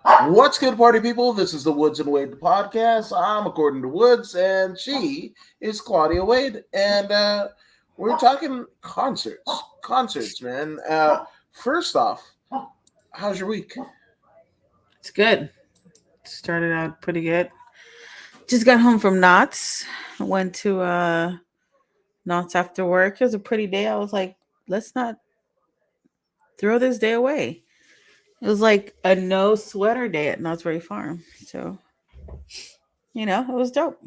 What's good, party people? This is the Woods and Wade podcast. I'm according to Woods, and she is Claudia Wade, and we're talking concerts. Concerts, man. First off, how's your week? It's good. Started out pretty good. Just got home from Knott's. Went to Knott's after work. It was a pretty day. I was like, let's not throw this day away. It was like a no sweater day at Knott's Berry Farm. So, it was dope.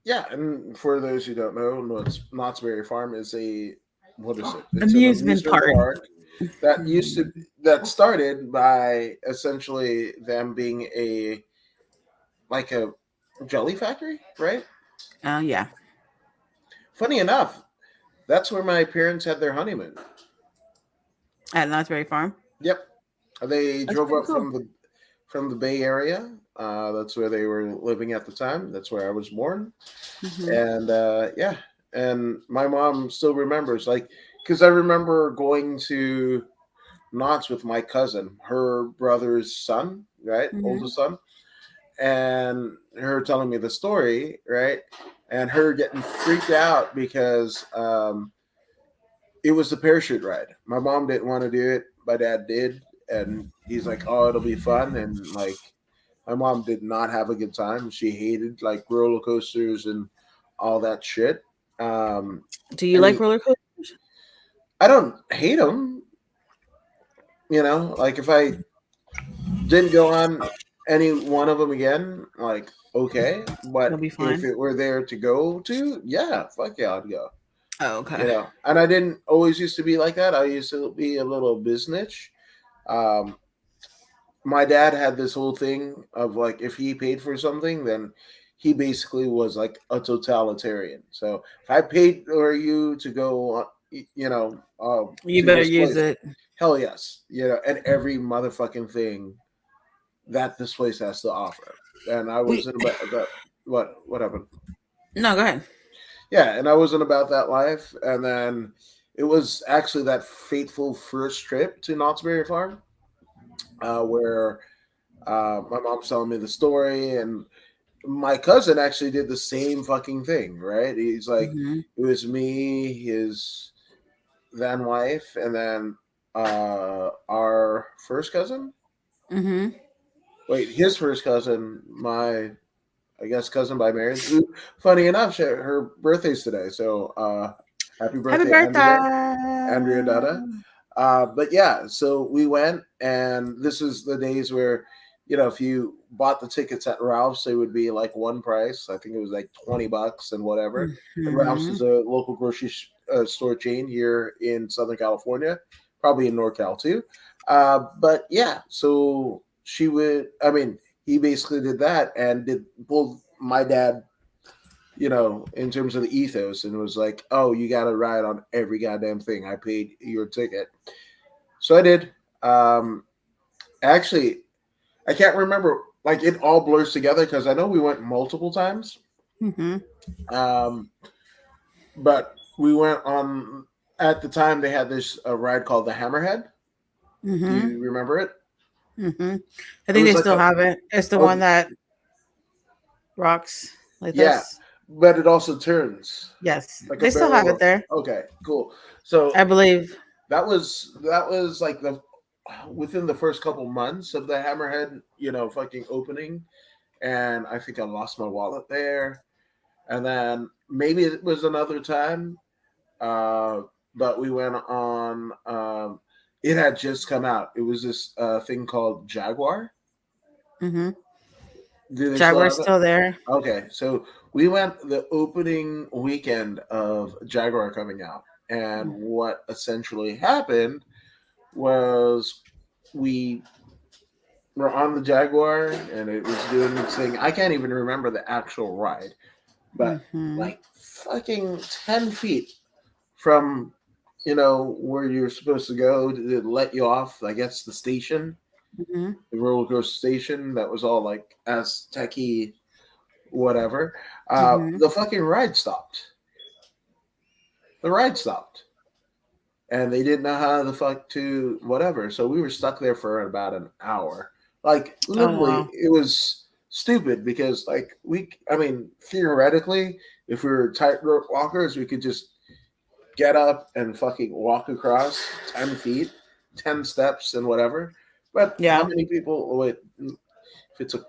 Yeah, and for those who don't know, Knott's Berry Farm is a what is it? It's an Amusement amusement park. park that started by essentially them being a jelly factory, right? Oh, yeah. Funny enough, that's where my parents had their honeymoon. At Knott's Berry Farm. Yep, they That's drove pretty up cool. from the Bay Area. That's where they were living at the time. That's where I was born, Hmm. and yeah, and my mom still remembers, like, because I remember going to Knott's with my cousin, her brother's son, right, Hmm. oldest son, and her telling me the story, right, and her getting freaked out because it was the parachute ride. My mom didn't want to do it. My dad did, and he's like, "Oh, it'll be fun." And like, my mom did not have a good time. She hated like roller coasters and all that shit. Um, Do you and like roller coasters? I don't hate them. Like if I didn't go on any one of them again, like okay. It'll But be if fun. it were there to go to, yeah, fuck yeah, I'd go. Oh, okay. And I didn't always used to be like that. I used to be a little business. Um, my dad had this whole thing of like if he paid for something, then he basically was like a totalitarian. So if I paid for you to go, You to better this use place, it. hell yes, and every motherfucking thing that this place has to offer. And I We wasn't about that. What happened? No, go ahead. Yeah, and I wasn't about that life. And then it was actually that fateful first trip to Knott's Berry Farm, where my mom's telling me the story, and my cousin actually did the same fucking thing. Right? He's like, Hmm. it was me, his then wife, and then our first cousin. Hmm. Wait, his first cousin, my I guess cousin by marriage. Who, funny enough, her birthday's today. So happy Happy birthday, Andrea birthday. Dada. But yeah, so we went, and this is the days where, if you bought the tickets at Ralph's, they would be like one price. I think it was like $20 and whatever. And Ralph's Hmm. is a local grocery store chain here in Southern California, probably in NorCal too. But yeah, so he basically did that and did pulled my dad, in terms of the ethos, and was like, "Oh, you got to ride on every goddamn thing. I paid your ticket." So I did. Um, actually, I can't remember. Like it all blurs together because I know we went multiple times. Hmm. Um, but we went on at the time they had this ride called the Hammerhead. Do Hmm. you remember it? Hmm. I It think they was like still have it. It's the one a that rocks like yeah, this. but it also turns Yes, like a they still have it barrel. there. Okay, cool. So I believe. that was like the within the first couple months of the Hammerhead, fucking opening, and I think I lost my wallet there, and then maybe it was another time, uh, but we went on. It had just come out. It was this thing called Jaguar. Hmm. Do they still Jaguar's have it? still there. Okay, so we went the opening weekend of Jaguar coming out, and what essentially happened was we were on the Jaguar and it was doing its thing. I can't even remember the actual ride, but Hmm. like fucking 10 feet from, where you're supposed to go to let you off, I guess the station, Hmm. the roller coaster station that was all like as techie, whatever. Hmm. The fucking ride stopped. The ride stopped. And they didn't know how the fuck to whatever. So we were stuck there for about an hour. Like Oh literally, wow. it was stupid because like I mean, theoretically, if we were tightrope walkers, we could just get up and fucking walk across 10 feet, 10 steps, and whatever. But how Yeah. many people? Wait, if it's a,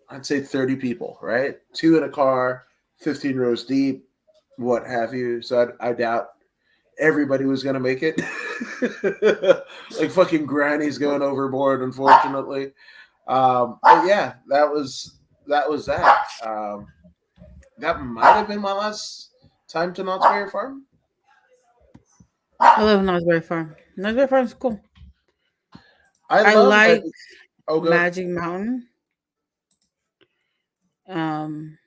I'd say 30 people, right? Two in a car, 15 rows deep, what have you. So I doubt everybody was gonna make it. Like fucking grannies going overboard, unfortunately. But yeah, that was that. That might have been my last time to Knott's Berry Farm. I live in Nosbury Farm. Nosbury Farm's cool. I I love like Magic. Oh, go. Magic Mountain. Um,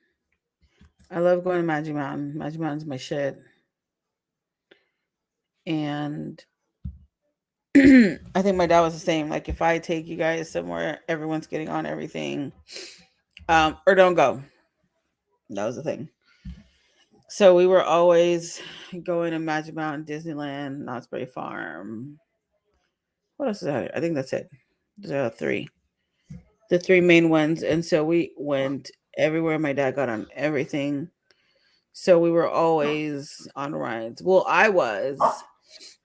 I love going to Magic Mountain. Magic Mountain's my shit. And I think my dad was the same. Like if I take you guys somewhere, everyone's getting on everything. Or don't go. That was the thing. So we were always going to Magic Mountain, Disneyland, Knott's Berry Farm. What else is that? I think that's it. There are three. The three main ones. And so we went everywhere. My dad got on everything. So we were always on rides. Well, I was.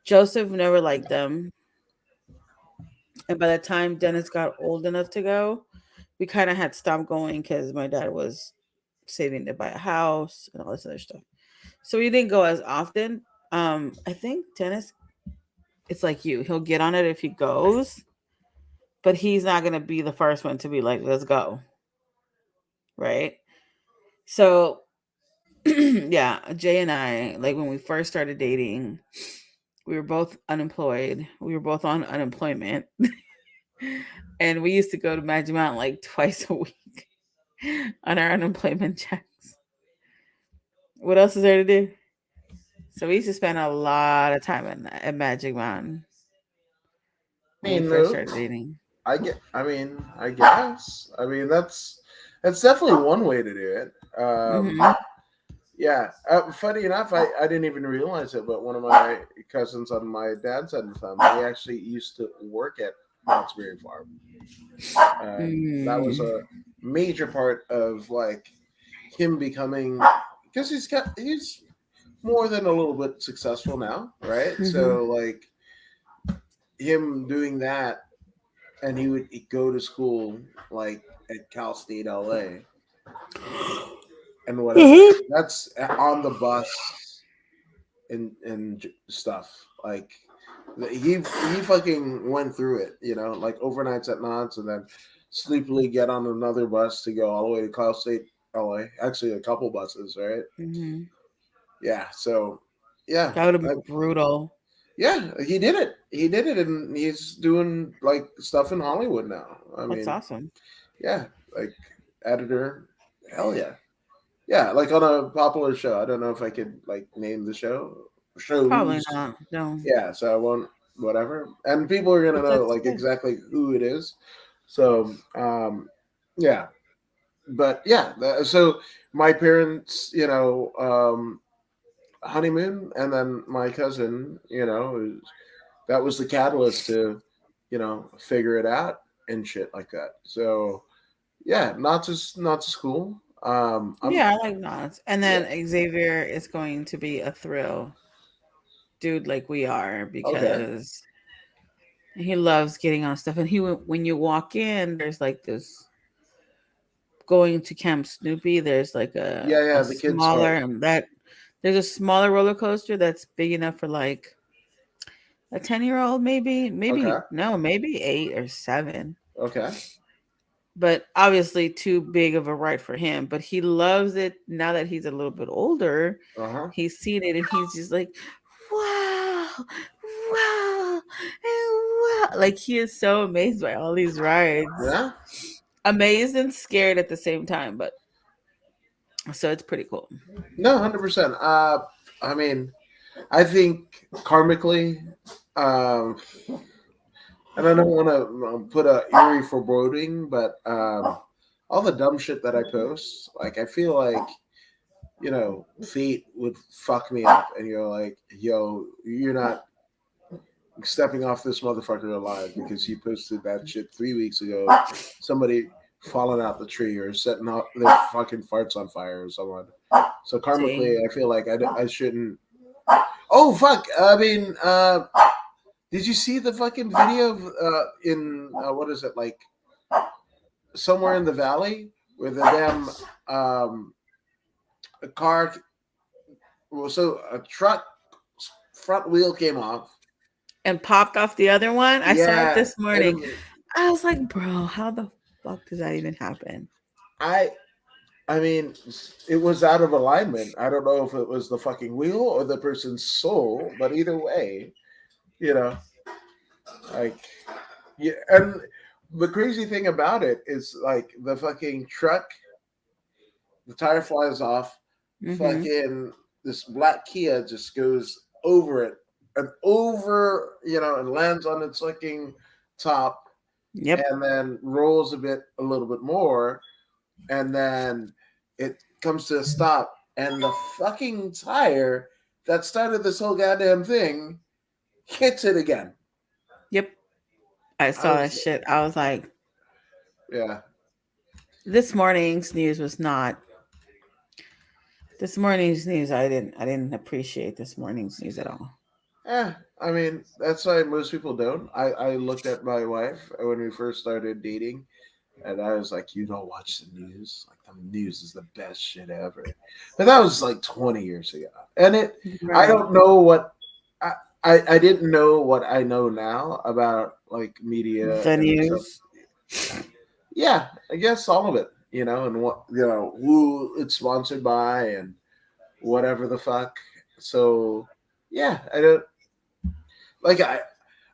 Joseph never liked them. And by the time Dennis got old enough to go, we kind of had stopped going because my dad was saving to buy a house and all this other stuff. So we didn't go as often. I think Dennis, it's like you. He'll get on it if he goes, but he's not gonna be the first one to be like, "Let's go," right? So, yeah, Jay and I, like when we first started dating, we were both unemployed. We were both on unemployment, and we used to go to Magic Mountain like twice a week on our unemployment checks. What else is there to do? So we used to spend a lot of time at Magic Mountain I when we mean, first started dating. I get. I mean, I guess. I mean, that's definitely one way to do it. Hmm. Yeah. Funny enough, I didn't even realize it, but one of my cousins on my dad's side of the family, he actually used to work at Knott's Berry Farm, and that was Mm. a major part of like him becoming, because he's more than a little bit successful now, right? Hmm. So like him doing that, and he'd go to school like at Cal State LA and whatever. Hmm. That's on the bus and stuff. Like he fucking went through it, like overnights at Knott's and then sleepily get on another bus to go all the way to Cal State LA. Actually, a couple buses, right? Hmm. Yeah. So yeah, That would have been brutal. yeah, he did it. He did it, and he's doing like stuff in Hollywood now. I That's mean, awesome. yeah, like editor. Hell yeah. Yeah, like on a popular show. I don't know if I could like name the Probably shows. not. No. Yeah, so I won't whatever. And people are gonna But know that's like good. exactly who it is. So yeah. But yeah, so my parents, honeymoon, and then my cousin, that was the catalyst to, figure it out and shit like that. So yeah, not to school. I'm Yeah, I like Nas. And Yeah. then Xavier is going to be a thrill dude like we are Okay. because he loves getting on stuff. And when you walk in, there's like this going to Camp Snoopy. There's like Yeah, a yeah, the kids smaller part. and that there's a smaller roller coaster that's big enough for like a 10-year-old, Okay. no, maybe 8 or 7. Okay. But obviously too big of a ride for him. But he loves it now that he's a little bit older. Uh-huh. He's seen it and he's just like, wow, wow, and wow. Like he is so amazed by all these rides. Yeah. Amazed and scared at the same time. But so it's pretty cool. No, 100%. I mean, I think karmically, um, and I don't want to put a eerie foreboding, but all the dumb shit that I post, like I feel like fate would fuck me up, and you're like, yo, you're not stepping off this motherfucker alive because he posted that shit 3 weeks ago. Somebody falling out the tree or setting out their fucking farts on fire or someone. So See, karmically, I feel like I shouldn't. Oh fuck! I mean, did you see the fucking video of in what is it like somewhere in the valley where the damn a car, well, so a truck front wheel came off. and popped off the other one. I saw it Yeah, this morning. and I was like, bro, how the fuck does that even happen? I I mean, it was out of alignment. I don't know if it was the fucking wheel or the person's soul, but either way, you know, like, yeah. And the crazy thing about it is, like, the fucking truck, the tire flies off, Mm-hmm. fucking this black Kia just goes over it and over, and lands on its fucking top Yep. and then rolls a little bit more, and then it comes to a stop, and the fucking tire that started this whole goddamn thing hits it again. Yep. I I saw that was, shit. I was like, yeah, this morning's news was not. This morning's news, I didn't appreciate this morning's news at all. I mean, that's why most people don't. I looked at my wife when we first started dating, and I was like, you don't watch the news. Like, the news is the best shit ever. But that was like 20 years ago. And I Right. don't know what, I, I didn't know what I know now about like media The and stuff. news. Yeah, I guess all of it, and what, who it's sponsored by and whatever the fuck. So, yeah, I don't like,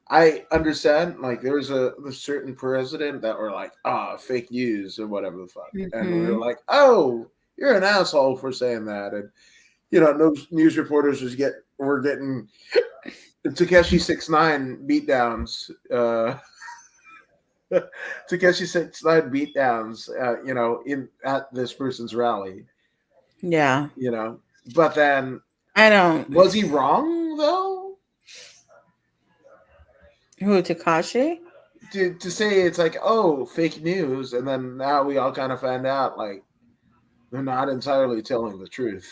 I understand, like, there was a certain president that were like, fake news or whatever the fuck. And we were Mm-hmm. like, oh, you're an asshole for saying that. And, no news reporters were getting Takeshi 69 beatdowns, Takeshi 69 beatdowns, in at this person's rally, Yeah. But then, I don't. was he wrong though? Who, Takashi? To say it's like, oh, fake news, and then now we all kind of find out like they're not entirely telling the truth.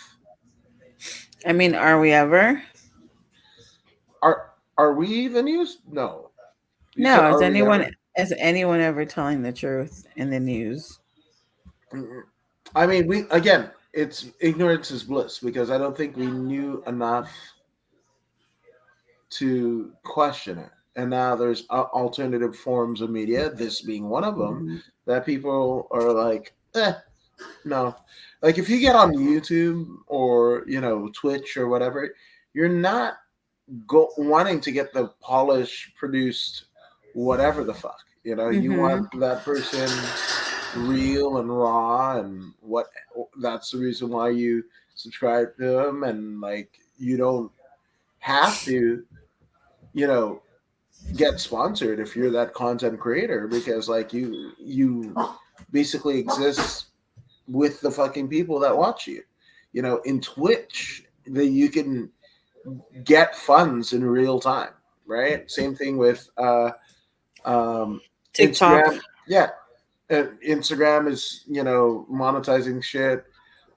I mean, are we ever? Are we the news? No. You said, No. Is are we anyone ever? is anyone ever telling the truth in the news? Mm-mm. I mean, we again, it's ignorance is bliss because I don't think we knew enough to question it. And now there's alternative forms of media, this being one of them, Mhm. that people are like, no. Like, if you get on YouTube or, Twitch or whatever, you're not wanting to get the polished, produced, whatever the fuck. You want Mhm. that person real and raw, and that's the reason why you subscribe to them, and like, you don't have to, you know, get sponsored if you're that content creator, because like, you basically exist with the fucking people that watch you. In Twitch, that you can get funds in real time, right? Same thing with TikTok. Instagram. Yeah, Instagram is, monetizing shit.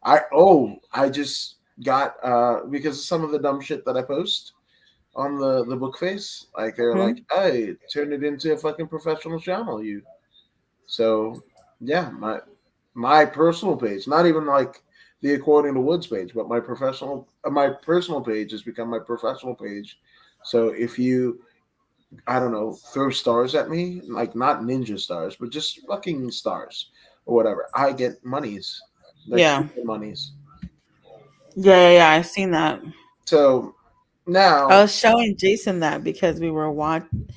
I just got, because of some of the dumb shit that I post on the book face, like, they're Hmm? like, hey, turn it into a fucking professional channel, you. So, yeah, my personal page, not even like the According to Woods page, but my personal page has become my professional page. So if you, I don't know, throw stars at me, like, not ninja stars, but just fucking stars or whatever, I get monies, like Yeah. super monies. Yeah. Yeah. I've seen that. So I now, was showing Jason that because we were watching.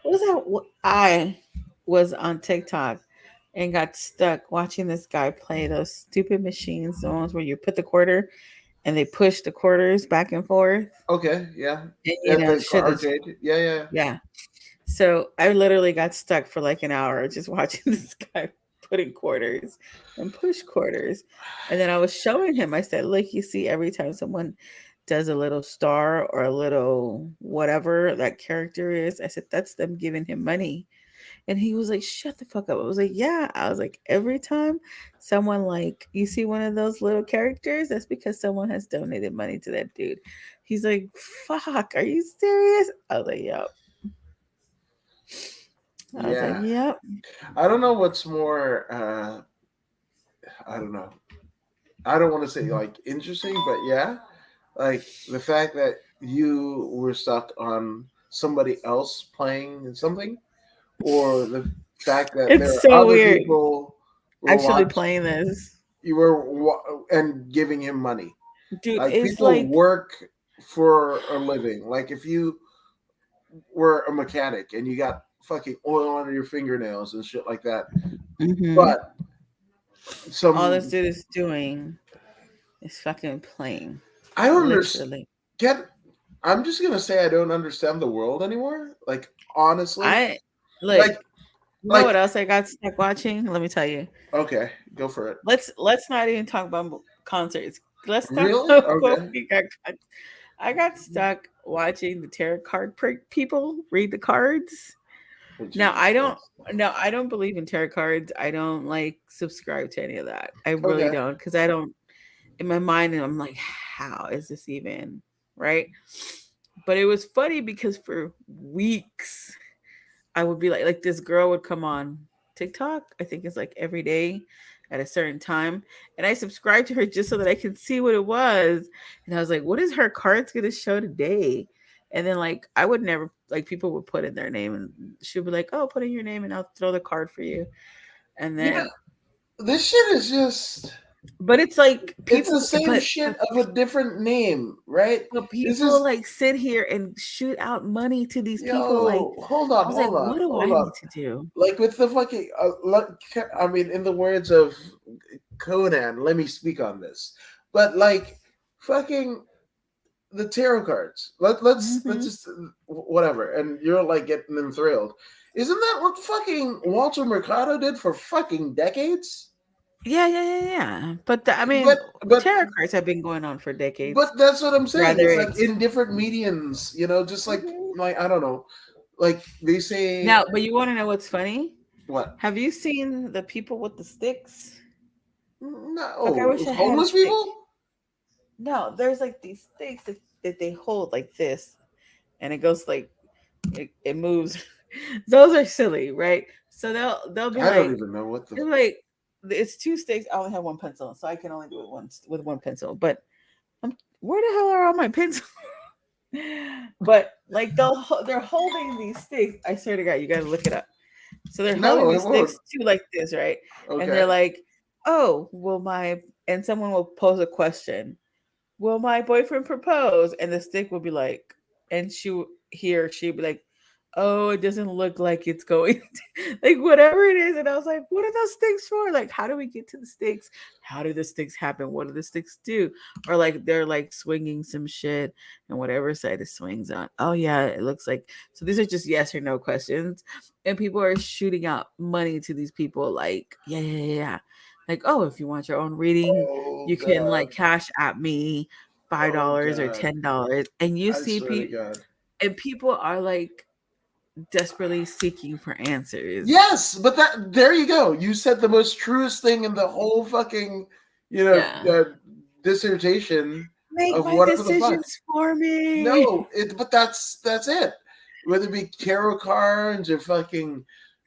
What was that? I was on TikTok and got stuck watching this guy play those stupid machines, the ones where you put the quarter and they push the quarters back and forth. okay, yeah, And at the shit is, arcade, yeah, yeah. yeah. So I literally got stuck for like an hour just watching this guy putting quarters and push quarters. And then I was showing him, I said, look, you see, every time someone does a little star or a little whatever that character is. I said, that's them giving him money. And he was like, shut the fuck up. I was like, yeah. I was like, every time someone like you see one of those little characters, that's because someone has donated money to that dude. He's like, fuck, are you serious? I was like, yep. I was like, Yeah. yep. I don't know what's more. I don't know. I don't want to say like interesting, but yeah, like the fact that you were stuck on somebody else playing something, or the fact that there It's are so other weird people were actually watch playing this. you were and giving him money. Dude, Like it's people like, work for a living. Like if you were a mechanic and you got fucking oil under your fingernails and shit like that, mhm, but all this some dude is doing is fucking playing. I don't understand. Literally. I'm just gonna say I don't understand the world anymore. Like honestly, I like like you know like what else I got stuck watching? Let me tell you. okay, go for it. Let's not even talk about concerts. Let's talk Really? about what Okay. we got. I got stuck watching the tarot card people read the cards. Oh, Now Jesus I don't. Christ. No, I don't believe in tarot cards. I don't like subscribe to any of that. I really Okay. don't because I don't. In my mind, and I'm like, how is this even right? But it was funny because for weeks I would be like this girl would come on TikTok. I think it's like every day at a certain time. And I subscribed to her just so that I could see what it was. And I was like, what is her cards gonna show today? And then like I would never like people would put in their name and she'd be like, oh, put in your name and I'll throw the card for you. And Yeah, then this shit is just but it's like it's the people same shit of a different name, right? but This people is like sit here and shoot out money to these people. Like yo, hold on, I was like, hold on, what do I hold on. need to do? Like with the fucking I mean in the words of Conan, let me speak on this. But like fucking the tarot cards. Let's Hmm. just whatever. And you're like getting them thrilled. Isn't that what fucking Walter Mercado did for fucking decades? Yeah, yeah, yeah, yeah. But I mean, But but tarot cards have been going on for decades. but that's what I'm saying. Rather It's like it's in different mediums, just Mhm. like I don't know, like they say Now, but you want to know what's funny? what? Have you seen the people with the sticks? Fuck, I No, wish I had a homeless stick. people. No, there's like these sticks that they hold like this, and it goes like it moves. Those are silly, right? So they'll be I don't like even know what the. they're like it's two sticks. I only have one pencil, so I can only do it once with one pencil. But where the hell are all my pencils? But like they're holding these sticks. I swear to God, you gotta look it up. So they're holding No, it these sticks won't. too like this, right? And they're Okay. like, "Oh, will my?" And someone will pose a question. Will my boyfriend propose? And the stick will be like, and he or she'd be like, oh, it doesn't look like it's going, like whatever it is. And I was like, what are those sticks for? Like, how do we get to the sticks? How do the sticks happen? What do the sticks do? Or like they're like swinging some shit, and whatever side it swings on. Oh yeah, it looks like. So these are just yes or no questions, and people are shooting out money to these people. Like, yeah, yeah, yeah. Yeah. Like, oh, if you want your own reading, Oh you can like God. cash at me five Oh dollars or God. $10, and you I see swear to people, God. and people are like desperately seeking for answers. Yes, but that there you go. You said the most truest thing in the whole fucking, you know, Yeah, dissertation make of my whatever the fuck. decisions for me. No, but that's it. Whether it be tarot cards or fucking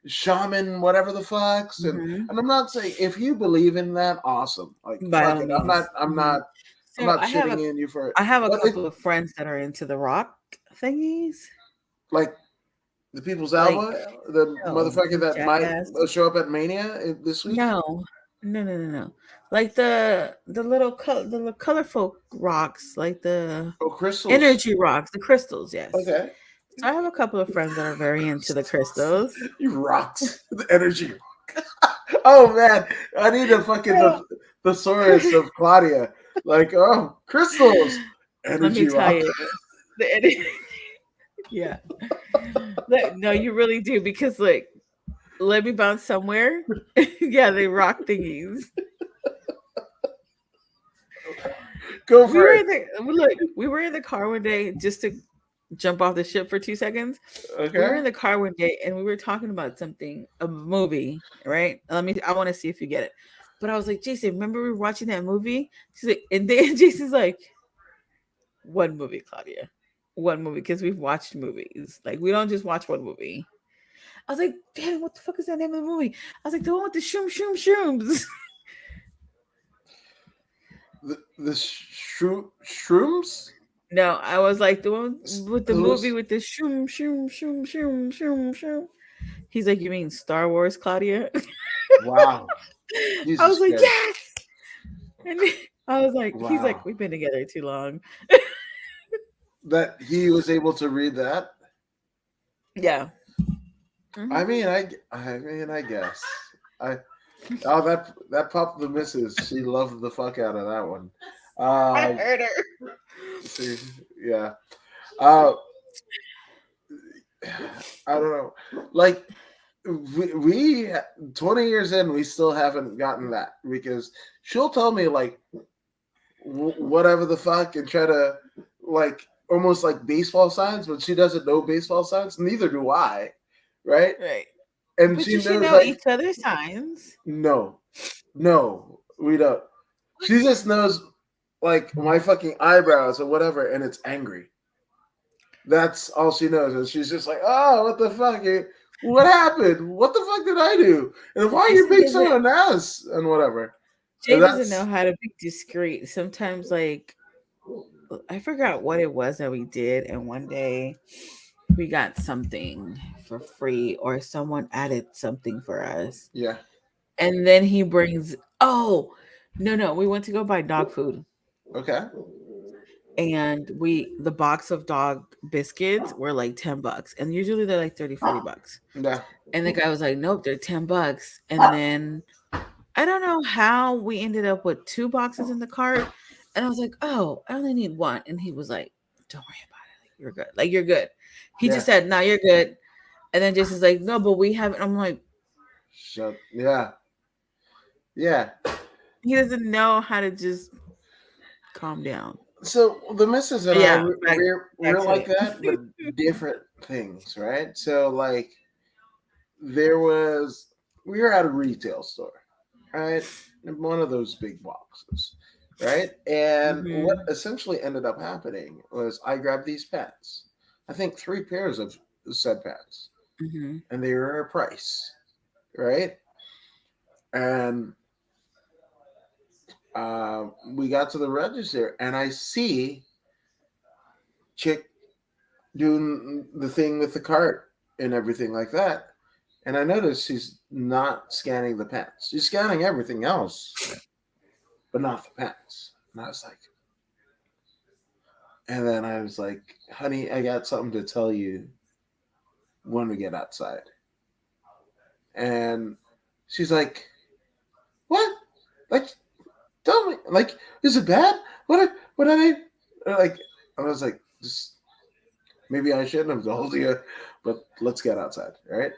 shaman, whatever the fucks, Hmm. and I'm not saying if you believe in that, awesome. Like By fuck all it. means. Hmm. I'm So not shitting in you for it. I have a But it couple of friends that are into the rock thingies, like the People's like Album, the no, motherfucker you that might jackass. show up at Mania this week. No, no, no, no, no. Like the little the little colorful rocks, like the Oh, crystals. energy rocks, the crystals. Yes. Okay. So I have a couple of friends that are very into the crystals. You rocks. The energy. Oh man, I need a fucking So, thesaurus of Claudia. Like, oh, crystals, let me energy tell rock. you, yeah. No, you really do because like, let me bounce somewhere. Yeah, they rock thingies. Go We for were it. in the look. We were in the car one day just to jump off the ship for 2 seconds. We were Okay. in the car one day and we were talking about something, a movie, right? Let me. I want to see if you get it. But I was like, Jason, remember we were watching that movie? She's like, and then Jason's like, one movie, Claudia, one movie, because we've watched movies. Like we don't just watch one movie. I was like, damn, what the fuck is that name of the movie? I was like, the one with the shrooms. The shrooms. No, I was like the one with the movie Halluc- with the shroom. He's like, you mean Star Wars, Claudia? Wow. I Jesus was like, Christ. yes. And I was like, he's like, Wow. we've been together too long. That he was able to read that. Yeah. I Hmm. mean, I guess. I Oh, that popped the missus. She loved the fuck out of that one. I Uh, heard her. see, yeah. Uh, I don't know. Like we 20 years in, we still haven't gotten that because she'll tell me like whatever the fuck and try to like almost like baseball signs, but she doesn't know baseball signs. Neither do I, right? Right. And But she you should knows know like each other's signs. no, no, we don't. She just knows like my fucking eyebrows or whatever, and it's angry. That's all she knows, and she's just like, "Oh, what the fuck? What happened? What the fuck did I do? And why are you Jason being so doesn't. an ass and whatever?" Jay And doesn't know that's how to be discreet. Sometimes, like I forgot what it was that we did, and one day we got something for free, or someone added something for us, yeah, and then he brings. Oh, no, we went to go buy dog food, okay, and the box of dog biscuits were like $10, and usually they're like 30, $40. yeah, And the guy was like, "Nope, they're $10." And then I don't know how we ended up with two boxes in the cart. And I was like, oh, I only need one. And he was like, don't worry about it. Like, you're good. Like, you're good. He just yeah. said, no, you're good. And then Jason's like, no, but we haven't. I'm like, Yeah, yeah. he doesn't know how to just calm down. So the missus and But I, yeah, back we're to like it. that, but different things, right? So like there was we were at a retail store, right? One of those big boxes, right? And what Hmm. essentially ended up happening was I grabbed these pants. I think three pairs of said pants, Hmm. and they were a price, right? And we got to the register, and I see chick doing the thing with the cart and everything like that. And I noticed she's not scanning the pants. She's scanning everything else, but not the pants. And I was like, and then I was like, honey, I got something to tell you when we get outside. And she's like, what? Like, tell me, like, is it bad? What are they? Like, I was like, just maybe I shouldn't have told you, but let's get outside, right?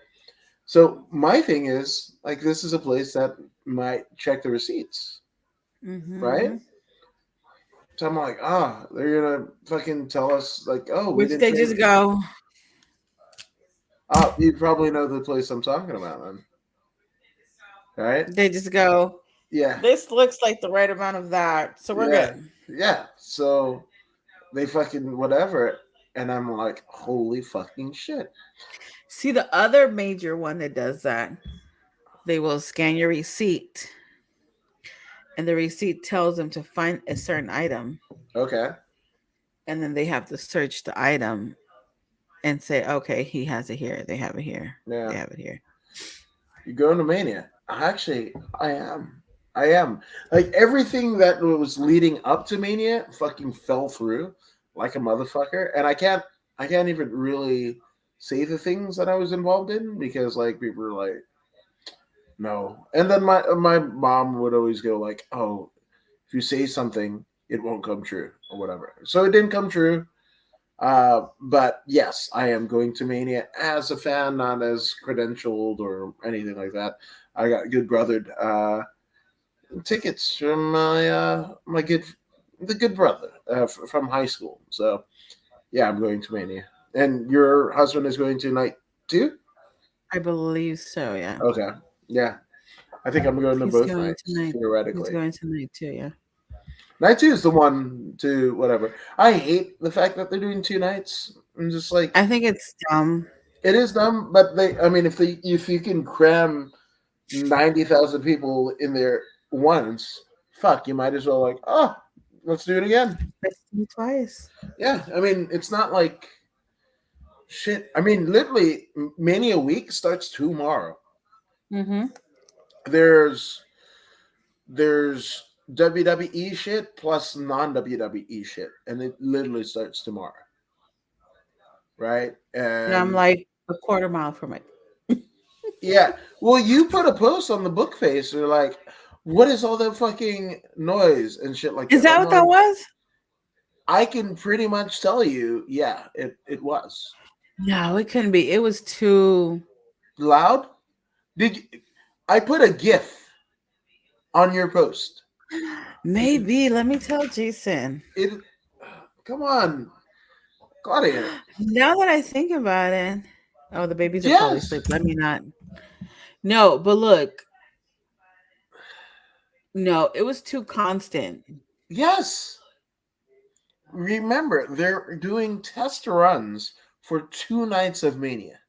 So my thing is, like, this is a place that might check the receipts, right? Hmm. So I'm like, they're gonna fucking tell us like, oh, we Which didn't they trade. just go, You probably know the place I'm talking about, then, right? they just go, Yeah, this looks like the right amount of that. So we're yeah, good. yeah. So they fucking whatever, and I'm like, holy fucking shit. See, the other major one that does that, they will scan your receipt, and the receipt tells them to find a certain item, Okay, and then they have to search the item and say, okay, he has it here, they have it here, they yeah. have it here. You're going to Mania. Actually, I am. I am. Like everything that was leading up to Mania fucking fell through like a motherfucker. And I can't even really say the things that I was involved in because like people were like, no. And then my mom would always go like, oh, if you say something, it won't come true or whatever. So it didn't come true. But yes, I am going to Mania as a fan, not as credentialed or anything like that. I got good brothered tickets from my good the good brother from high school. So yeah, I'm going to Mania. And your husband is going to night two? I believe so. Yeah, Okay. Yeah. I think I'm going to he's both going nights, tonight. He's theoretically. going tonight too. Yeah. Night two is the one to whatever. I hate the fact that they're doing two nights. I'm just like, I think it's dumb. it is dumb, but I mean, if you can cram 90,000 people in there once, fuck, you might as well like, oh, let's do it again. Let's do it twice. Yeah, I mean, it's not like shit. I mean, literally, Mania week starts tomorrow. Mm-hmm. There's there's WWE shit plus non WWE shit, and it literally starts tomorrow, right? And I'm And like a quarter mile from it. yeah, well, you put a post on the book face. You're like, what is all that fucking noise and shit like Is that? that I'm what that like, was? I can pretty much tell you, yeah, it was No, it couldn't be. It was too. loud. Did you, I put a GIF on your post? Maybe. Let me tell Jason. It. Come on, Claudia. Now that I think about it, oh, the babies are probably Yes, asleep. Let me not. No, but look, no, it was too constant. yes. Remember, they're doing test runs for 2 nights of Mania.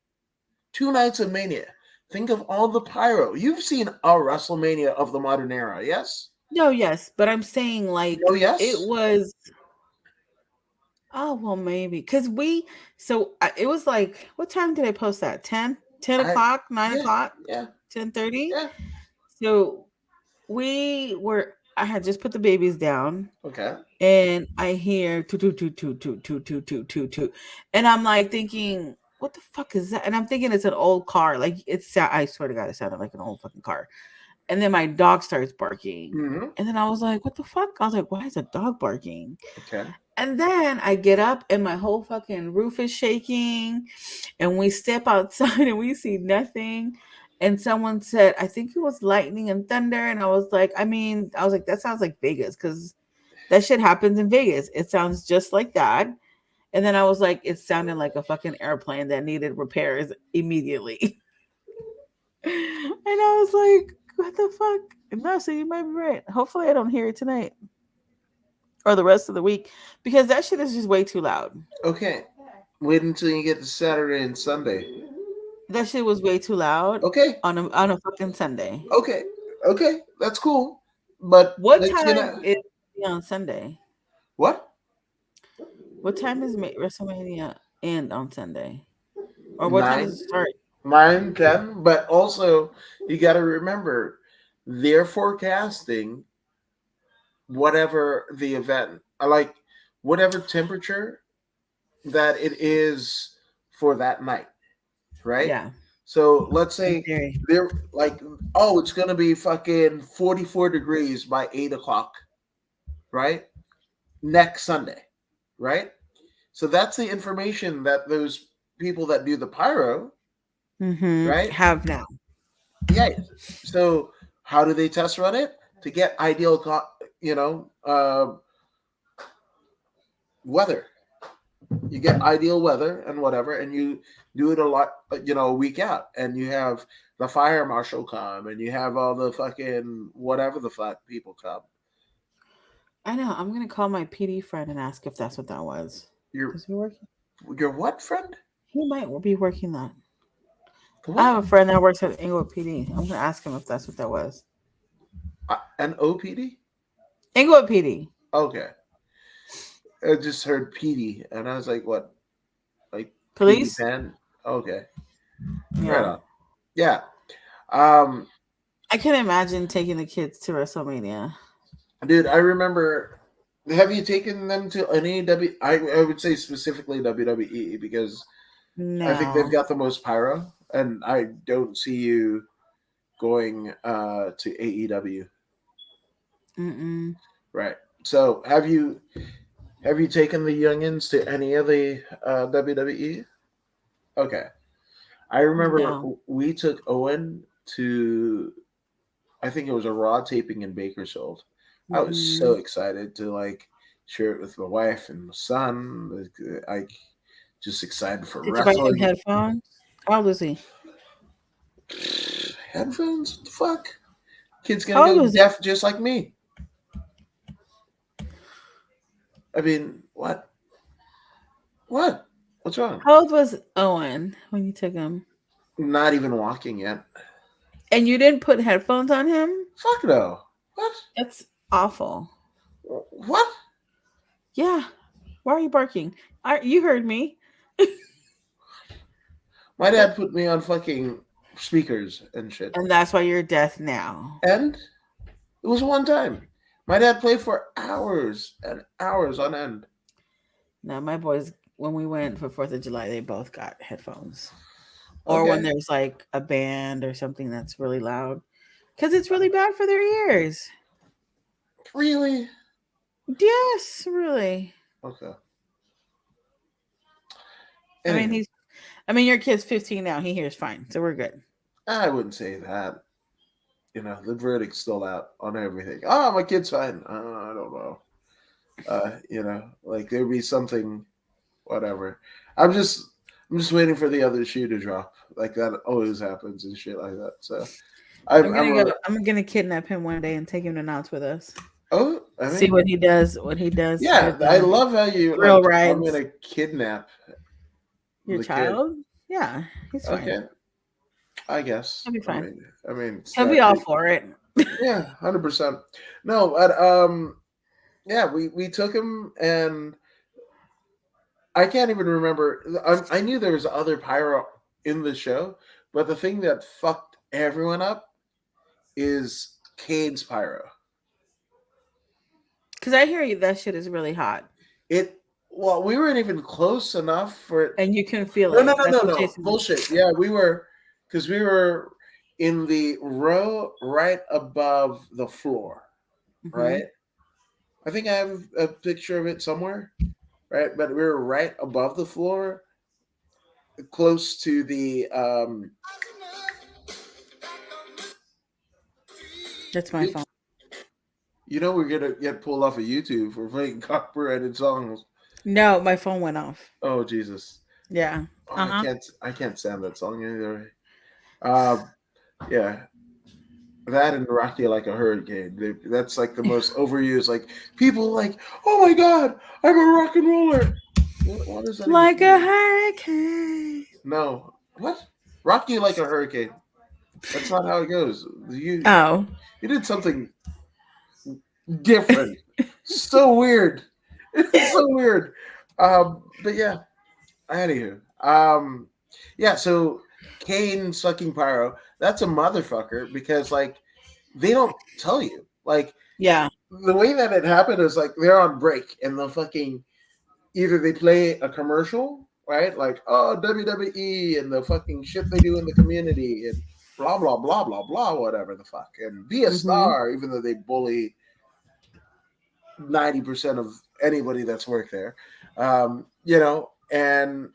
2 nights of Mania. Think of all the pyro. You've seen a WrestleMania of the modern era, yes? No, yes, but I'm saying No, like it yes? was. Oh well, maybe because it was like what time did I post that? 10 I, o'clock, nine yeah, o'clock, yeah, 10:30. yeah. So we were. I had just put the babies down, Okay. and I hear toot toot toot toot toot toot toot toot toot toot, and I'm like thinking, what the fuck is that? And I'm thinking it's an old car. Like I swear to God, it sounded like an old fucking car. And then my dog starts barking, Mm-hmm. and then I was like, what the fuck? I was like, why is a dog barking? Okay. And then I get up, and my whole fucking roof is shaking, and we step outside, and we see nothing. And someone said, I think it was lightning and thunder. And I was like, that sounds like Vegas because that shit happens in Vegas. It sounds just like that. And then I was like, it sounded like a fucking airplane that needed repairs immediately. And I was like, what the fuck? No, so you might be right. Hopefully I don't hear it tonight or the rest of the week because that shit is just way too loud. Okay. Wait until you get to Saturday and Sunday. That shit was way too loud Okay. on a fucking Sunday. Okay. Okay. That's cool. But What it's time gonna. is it on Sunday? What? What time is WrestleMania end on Sunday? Or what time does Nine? it start? Mine can. But also, you got to remember, they're forecasting whatever the event, like whatever temperature that it is for that night, right? Yeah, So let's in say theory. they're like, oh, it's gonna be fucking 44 degrees by 8 o'clock, right? Next Sunday, right? So that's the information that those people that do the pyro, right? Have now. Yeah. So how do they test run it to get ideal, you know, weather? You get ideal weather and whatever, and you do it a lot, a week out, and you have the fire marshal come, and you have all the fucking whatever the fuck people come. I know. I'm gonna call my PD friend and ask if that's what that was. Your Is he working? your what friend? He might be working that. The I what? have a friend that works at Inglewood PD. I'm gonna ask him if that's what that was. An OPD? Inglewood PD. Okay, I just heard PD, and I was like, what? Like PD Police? Pan? Okay, right Yeah. on. Yeah. Um, I can imagine taking the kids to WrestleMania. dude, I remember. Have you taken them to any I would say specifically WWE because I think they've No. got the most pyro, and I don't see you going to AEW. Mm-mm. Right. So have you taken the youngins to any of the WWE? Okay. I remember No. we took Owen to, I think it was a Raw taping in Bakersfield. I was so Mm-mm. excited to like. share it with my wife and my son. I just excited for Did you buy him wrestling. headphones? How old is he? Headphones? What the fuck? Kid's gonna How old go was he? deaf just like me. I mean, what? What? What's wrong? How old was Owen when you took him? Not even walking yet. And you didn't put headphones on him? Fuck no. What? That's awful. What? Yeah. Why are you barking? You heard me. My dad put me on fucking speakers and shit. And that's why you're deaf now. And it was one time. My dad played for hours and hours on end. No, my boys, when we went for 4th of July, they both got headphones. Or when Okay. there's like a band or something that's really loud. Because it's really bad for their ears. Really? Yes, really. Okay. I mean, Anyway, your kid's 15 now. He hears fine. So we're good. I wouldn't say that. The verdict's still out on everything. Oh, my kid's fine. I don't know. Like there'd be something, whatever. I'm just, I'm just waiting for the other shoe to drop. Like that always happens and shit like that. So I'm, I'm I'm, gonna a, go. I'm gonna kidnap him one day and take him to Knott's with us. oh, I See mean, what he does. What he does yeah, with I love how you thrill like. I'm rides. gonna kidnap Your the kid. child? Yeah, he's fine. Okay, I guess. He'll be I fine. mean, I mean, it's He'll be that. all for it. Yeah, 100%. No, but yeah, we took him, and I can't even remember. I knew there was other pyro in the show, but the thing that fucked everyone up is Cade's pyro. Because I hear you, that shit is really hot, It well, we weren't even close enough for it. and you can feel No, no, it. no, That's no, what no. Jason. Bullshit. Yeah, we were because we were in the row right above the floor, Mm-hmm. right? I think I have a picture of it somewhere, right? But we were right above the floor, close to the That's my you, phone. we're gonna get pulled off of YouTube for playing copyrighted songs. No, my phone went off. Oh Jesus. Yeah. Oh, Uh huh. I can't stand that song either. Uh yeah. That and Rocky like a hurricane. That's like the most overused. Like people like, oh my god, I'm a rock and roller. What does that even Like a mean? hurricane. No. What? Rocky like a hurricane. That's not how it goes. Oh. You did something different. So weird. It's so weird. But yeah, anywho. Yeah, so Kane sucking pyro, that's a motherfucker because like they don't tell you. Like Yeah. the way that it happened is like they're on break and the fucking either they play a commercial, right? Like, oh, WWE and the fucking shit they do in the community and blah blah blah blah blah whatever the fuck and be a Mm-hmm. star even though they bully 90% of anybody that's worked there. And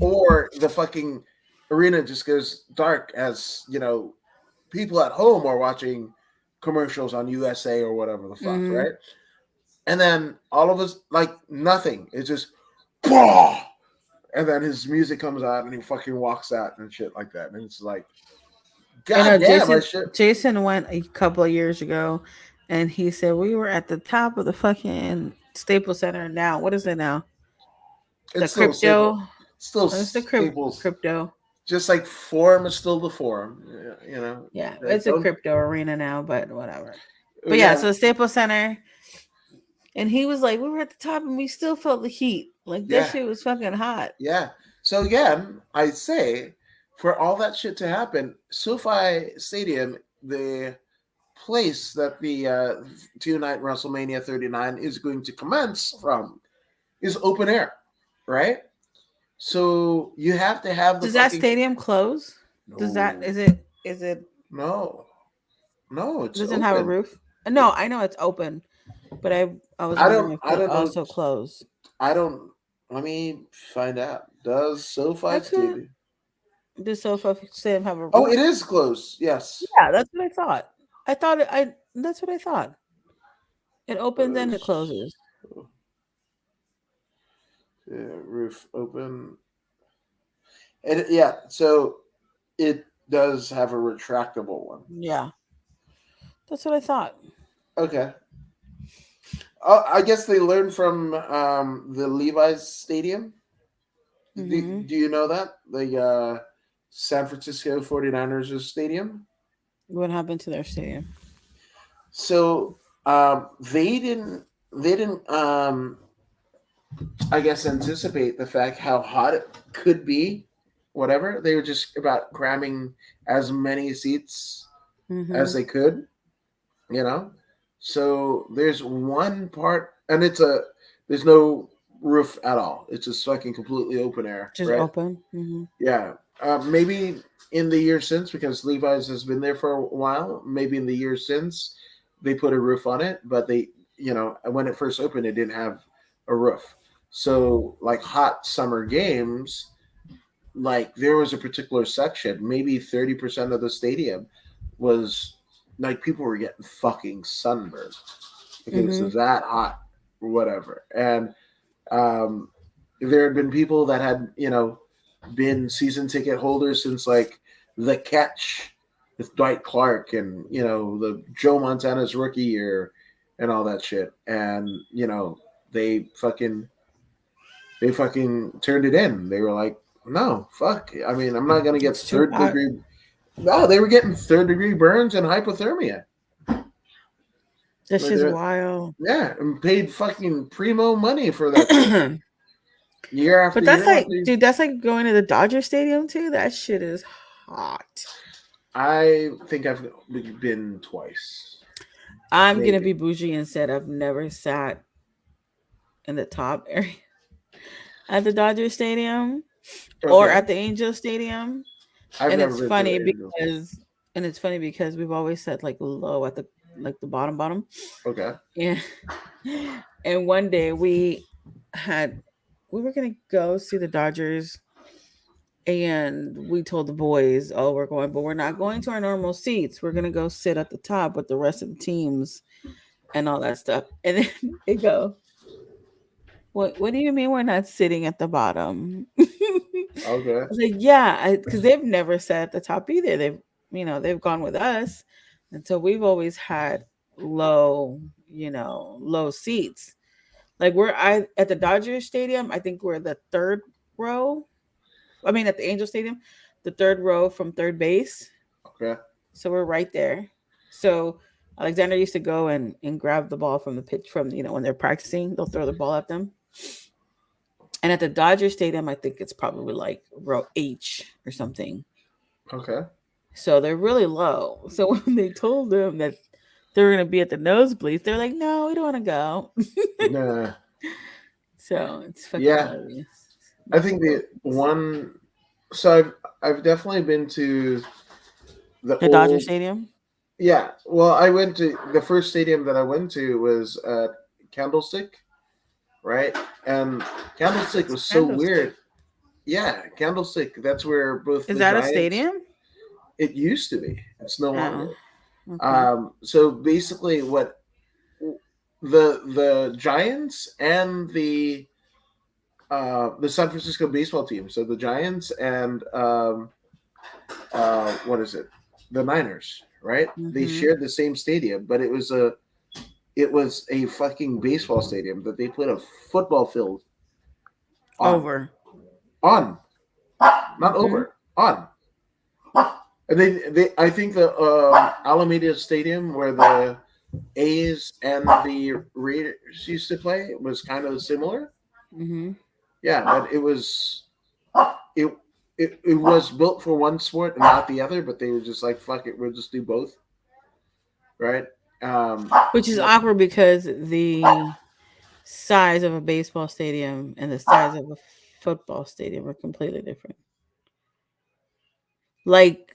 or the fucking arena just goes dark as, people at home are watching commercials on USA or whatever the fuck, Mm-hmm. right? And then all of us like nothing. It's just "Bah!" And then his music comes out and he fucking walks out and shit like that. And it's like, I know God damn, I Jason. should. Jason went a couple of years ago, and he said we were at the top of the fucking Staples Center. Now, what is it now? The It's still crypto. staple. Still It's the staples. crypto. Just like form is still the form. Yeah, it's a Don't. crypto arena now, but whatever. But yeah, Yeah, so the Staples Center, and he was like, we were at the top, and we still felt the heat. Like that yeah, shit was fucking hot. yeah. So again, I say, for all that shit to happen, SoFi Stadium, the place that the two-night WrestleMania 39 is going to commence from, is open air, right? So you have to have the Does that fucking stadium close? Does that no, is it no, no. It's doesn't have a open. roof? No, I know it's open, but I was wondering if I it don't know. also closed. I don't. Let me find out. Does I SoFi could. Stadium? Does Sofa Stadium have a Oh, it roof? is closed. Yes. Yeah, that's what I thought. I thought it, I that's what I thought. It opens and it closes. Roof open. And yeah, so it does have a retractable one. Yeah, that's what I thought. Okay. I guess they learned from the Levi's Stadium. Hmm. Do you know that? The San Francisco 49ers stadium? What happened to their stadium? So they didn't I guess anticipate the fact how hot it could be. Whatever, they were just about cramming as many seats as Hmm. they could, you know. So there's one part, and there's no roof at all. It's just fucking completely open air, Just right? open. Hmm. Yeah. Maybe in the years since, because Levi's has been there for a while, maybe in the years since they put a roof on it, but when it first opened, it didn't have a roof. So, like hot summer games, like there was a particular section, maybe 30% of the stadium was like people were getting fucking sunburned because Hmm. it's that hot or whatever. And um, there had been people that had, been season ticket holders since like the catch with Dwight Clark and, the Joe Montana's rookie year and all that shit. And, they fucking they fucking turned it in. They were like, no, fuck. I mean, I'm not gonna get It's too third hot. degree. No, they were getting third-degree burns and hypothermia. That's Like just they're wild. Yeah, and paid fucking primo money for that shit year But after that's year like, after year. dude, that's like going to the Dodger Stadium too. That shit is hot. I think I've been twice, I'm gonna maybe. be bougie and said I've never sat in the top area at the Dodger Stadium or Okay, at the Angel Stadium. I've And never it's been to the funny Angels. because we've always sat like low at the like the bottom. Okay, And and one day had we were gonna go see the Dodgers and we told the boys, oh, we're going, but we're not going to our normal seats. We're gonna go sit at the top with the rest of the teams and all that stuff. And then they go, what do you mean we're not sitting at the bottom? I okay, was like, yeah, because they've never sat at the top either. They've gone with us. And so we've always had low, low seats. Like at the Dodgers Stadium, I think we're the third row. I mean, at the Angel Stadium, the third row from third base. okay, So we're right there. So Alexander used to go and grab the ball from the pitch from, when they're practicing, they'll throw the ball at them. And at the Dodger Stadium, I think it's probably like row H or something. okay. So they're really low. So when they told them that they were going to be at the nosebleeds, they're like, no, we don't want to go. Nah, So it's fucking yeah. hilarious. I These think poor the kids. one. So I've definitely been to the The Dodger old. Stadium? Yeah, well, I went to the first stadium that I went to was at Candlestick, right? And Candlestick What's was so Candlestick? weird. Yeah, Candlestick. That's where both Is the that a Giants. stadium? It used to be. It's no Oh, longer. okay. So basically, what the Giants and the San Francisco baseball team. So the Giants and what is it? The Niners, right? They Mm-hmm. shared the same stadium, but it was a fucking baseball stadium that they put a football field on. Over. On. Not Mm-hmm. over. On. And they I think the Alameda Stadium where the A's and the Raiders used to play was kind of similar. Mm-hmm. Yeah, but it it was built for one sport and not the other, but they were just like, fuck it, we'll just do both, right? Which is But awkward because the size of a baseball stadium and the size of a football stadium are completely different. Like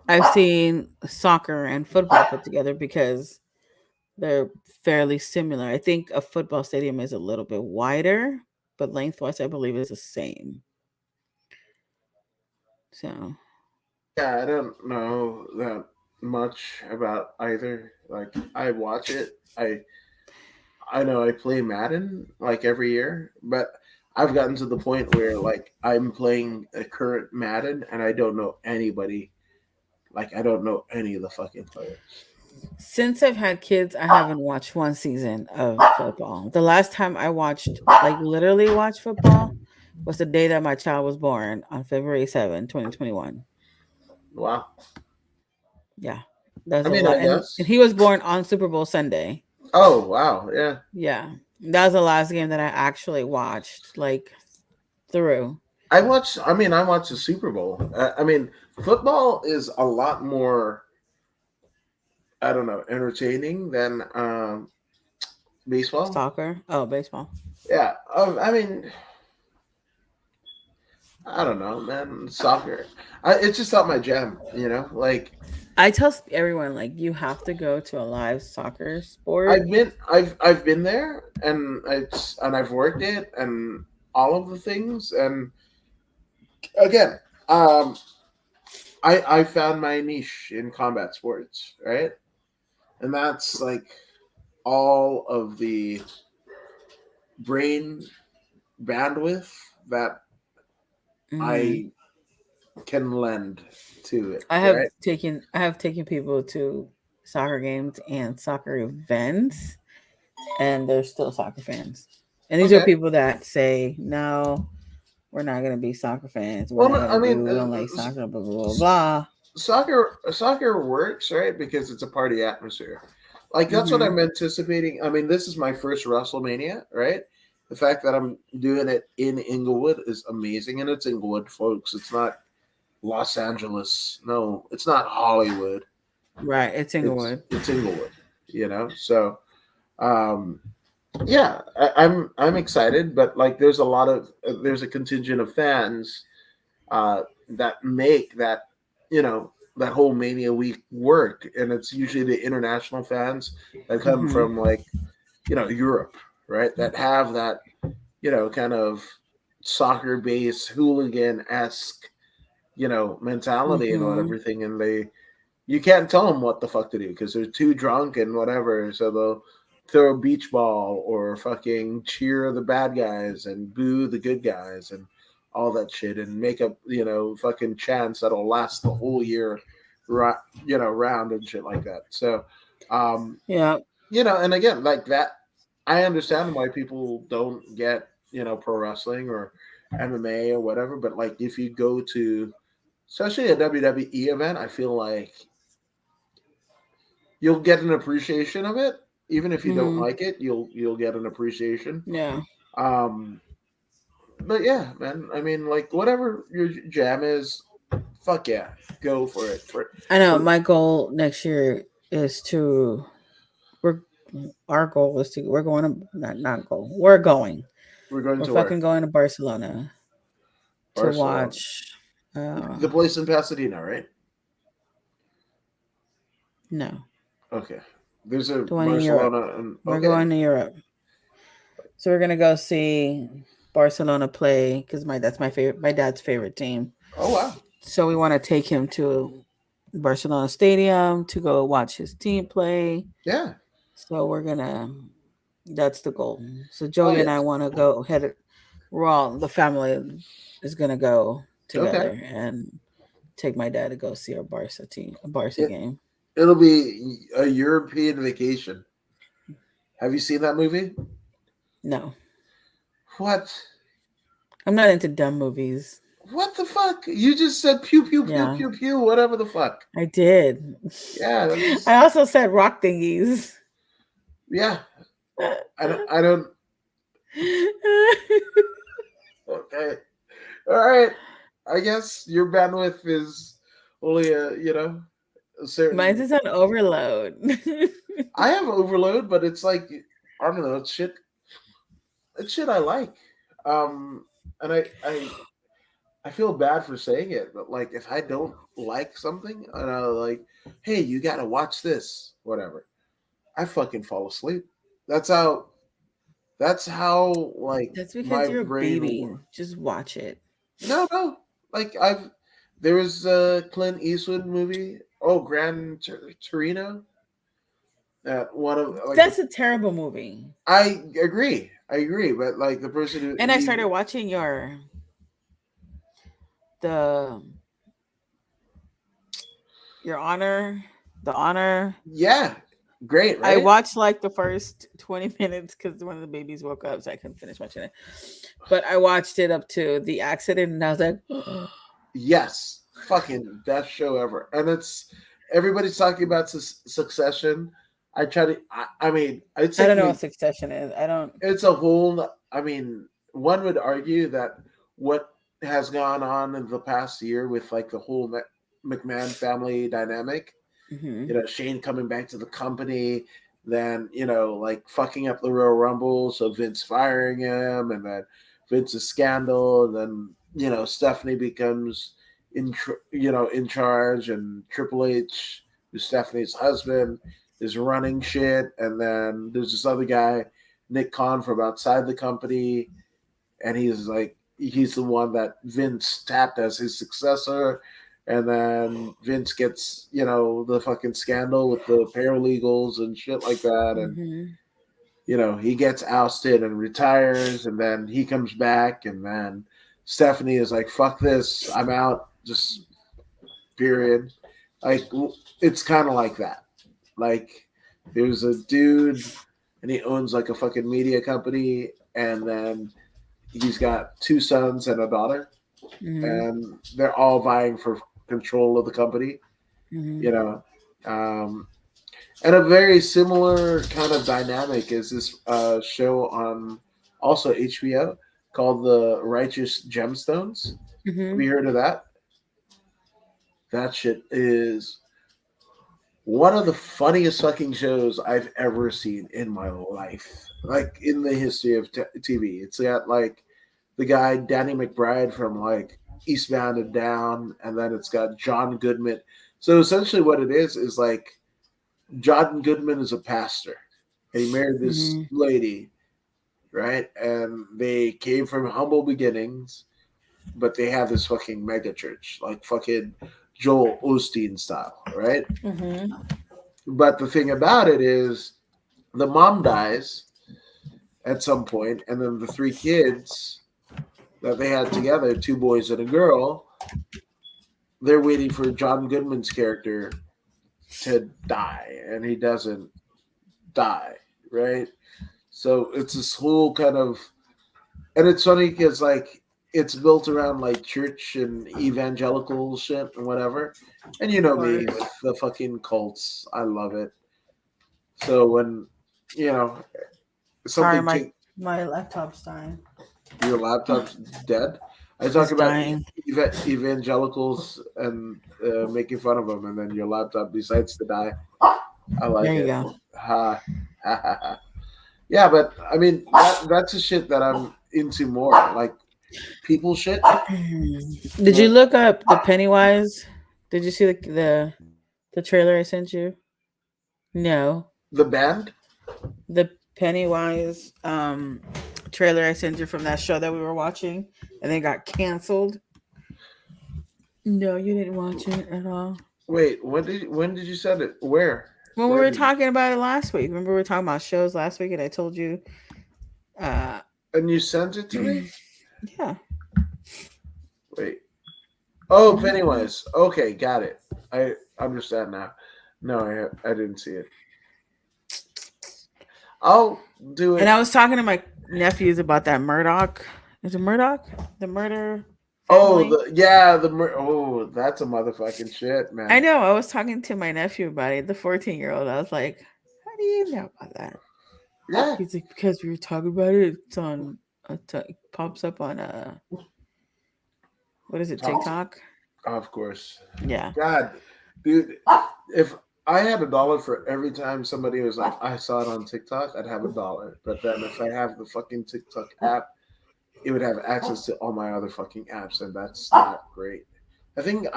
I've seen soccer and football put together because they're fairly similar. I think a football stadium is a little bit wider, but lengthwise, I believe is the same. So, yeah, I don't know that much about either. Like I watch it. I know I play Madden like every year, but I've gotten to the point where like I'm playing a current Madden and I don't know anybody. Like I don't know any of the fucking players. Since I've had kids, I haven't watched one season of football. The last time I watched, like literally watched football, was the day that my child was born on February 7th, 2021. Wow. Yeah. That's I a mean, lot. I And guess. he was born on Super Bowl Sunday. Oh wow, yeah. Yeah. That was the last game that I actually watched, like through. I watch. I mean, I watch the Super Bowl. I mean, football is a lot more. I don't know, entertaining than baseball. Soccer. Oh, baseball. Yeah. I mean, I don't know, man. Soccer. It's just not my jam. You know, like I tell everyone, like, you have to go to a live soccer sport. I've been there, and I've worked it, and all of the things, and again, um, I found my niche in combat sports, right? And that's like all of the brain bandwidth that Hmm. I can lend to it, I have right? taken people to soccer games and soccer events, and they're still soccer fans. And these are Okay. people that say, "No, we're not going to be soccer fans. We're Well, not no, going I to mean, do. We don't like soccer." Blah blah blah blah. soccer works, right? Because it's a party atmosphere. Like that's what Mm-hmm. I'm anticipating. I mean, this is my first WrestleMania, right? The fact that I'm doing it in Inglewood is amazing, and it's Inglewood, folks. It's not Los Angeles. No, it's not Hollywood. Right. It's It's Inglewood. it's Inglewood. You know, so um, yeah, I'm excited, but like, there's a contingent of fans that make that that whole Mania week work, and it's usually the international fans that come Mm-hmm. from like Europe, right? That have that kind of soccer based hooligan esque mentality and what Mm-hmm. everything, and you can't tell them what the fuck to do because they're too drunk and whatever. So they'll throw a beach ball or fucking cheer the bad guys and boo the good guys and all that shit and make up fucking chants that'll last the whole year, round and shit like that. So, um, Yeah. and again, like that, I understand why people don't get pro wrestling or MMA or whatever. But like, if you go to especially a WWE event, I feel like you'll get an appreciation of it. Even if you don't Mm-hmm. like it, you'll get an appreciation. Yeah. Um, but yeah, man. I mean, like whatever your jam is, fuck yeah, go for it. I know. For My goal next year is to. We're our goal is to. We're going to not goal. We're going. we're going We're to where fucking going to Barcelona to Barcelona, watch. Uh, the place in Pasadena, right? no, Okay, there's a the one in Europe. Barcelona, and We're okay, going to Europe, so we're gonna go see Barcelona play because my dad's favorite team. oh wow, So we want to take him to Barcelona Stadium to go watch his team play. yeah, So we're gonna. That's the goal. So oh Joey and I yes, want to go head. We're all the family is gonna go okay. together and take my dad to go see our Barca team, a Barca It game. it'll be a European vacation. Have you seen that movie? No, What? I'm not into dumb movies. What the fuck? You just said pew pew pew Yeah, pew pew. Whatever the fuck. I did. Yeah, I also said rock thingies. yeah. I don't. Okay. All right. I guess your bandwidth is only a Mine's certain. is on overload. I have overload, but it's like I don't know. It's shit. It's shit I like. Um, and I feel bad for saying it, but like if I don't like something and I like, hey, you gotta watch this, whatever. I fucking fall asleep. That's how. That's how like That's my because you're a brain baby. works. Just watch it. No, no. Like there was a Clint Eastwood movie. Oh, Torino. One of like That's a terrible movie. I agree. I agree, but like the person who And I he, started watching the your honor, the honor. yeah, great, I right? watched like the first 20 minutes because one of the babies woke up, so I couldn't finish watching it. But I watched it up to the accident, and I was like, Yes, fucking best show ever, and it's everybody's talking about Succession. I try to, I mean, it's I don't taking know me. what Succession is. I don't. It's a whole. I mean, one would argue that what has gone on in the past year with like the whole McMahon family dynamic, Hmm. you know, Shane coming back to the company, then, you know, like fucking up the Royal Rumble, so Vince firing him, and then Vince's scandal, and then, you know, Stephanie becomes in charge, and Triple H, who's Stephanie's husband, is running shit, and then there's this other guy, Nick Khan, from outside the company, and he's the one that Vince tapped as his successor. And then Vince gets, you know, the fucking scandal with the paralegals and shit like that. And, Hmm. you know, he gets ousted and retires. And then he comes back. And then Stephanie is like, fuck this. I'm out. Just period. Like, it's kind of like that. Like, there's a dude and he owns like a fucking media company. And then he's got two sons and a daughter, Hmm. and they're all vying for control of the company. Hmm. You know, um, and a very similar kind of dynamic is this show on also HBO called The Righteous Gemstones. Have Hmm. you heard of that? That shit is one of the funniest fucking shows I've ever seen in my life, like in the history of TV. It's got like the guy Danny McBride from like Eastbound and Down, and then it's got John Goodman. So essentially, what it is like John Goodman is a pastor, and he married this Hmm. lady, right? And they came from humble beginnings, but they have this fucking mega church, like fucking Joel Osteen style, right? Hmm. But the thing about it is, the mom dies at some point, and then the three kids that they had together, two boys and a girl, they're waiting for John Goodman's character to die, and he doesn't die, right? So it's this whole kind of, and it's funny because like it's built around like church and evangelical shit and whatever, and you Of know me course. with the fucking cults, I love it. So when you know Sorry, something my take my laptop's dying. your laptop's dead, I talk It's about dying. evangelicals and making fun of them, and then your laptop decides to die. I There like you it. go. Ha ha ha ha. Yeah, but I mean that's the shit that I'm into more. Like people shit. Did you Like look up the Pennywise? Did you see the trailer I sent you? No, the band. the Pennywise trailer I sent you from that show that we were watching, and then got canceled. No, you didn't watch it at all. Wait, when did you send it? Where? When we Where were did you? talking about it last week, remember we were talking about shows last week, and I told you, uh, And you sent it to me? yeah. Wait. Oh, Mhm. Pennywise. Okay, got it. I understand now. No, I didn't see it. I'll do And it. I was talking to my nephews about that Murdoch. Is it Murdoch? The murder Oh, family. oh, that's a motherfucking shit, I man. know. I was talking to my nephew about it, the 14-year-old. I was like, "How do you know about that?" Yeah, He's like, "Because we were talking about it. It's on. It pops up on what is it? Tom. TikTok." Of course. Yeah. God, dude, if I had $1 for every time somebody was like, I saw it on TikTok, I'd have $1. But then if I have the fucking TikTok app, it would have access to all my other fucking apps, and that's not great. I think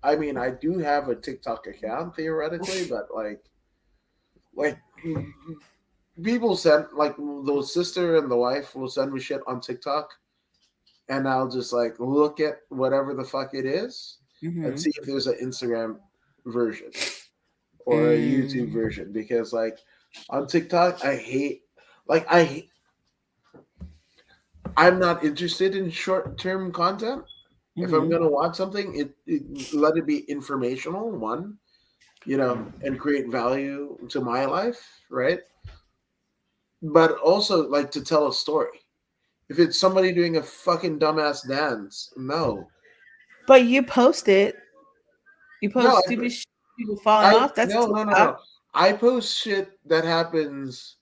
I mean, I do have a TikTok account theoretically, but like people send like the sister and the wife will send me shit on TikTok, and I'll just like look at whatever the fuck it is and Mm-hmm. see if there's an Instagram version or a YouTube Mm. version because like on TikTok I hate like I I'm not interested in short term content. If I'm Hmm. gonna watch something, let it be informational, one, and create value to my life, right? But also like to tell a story. If it's somebody doing a fucking dumbass dance, no, But you post it. You no, post stupid people falling off. That's TikTok. no. I post shit that happens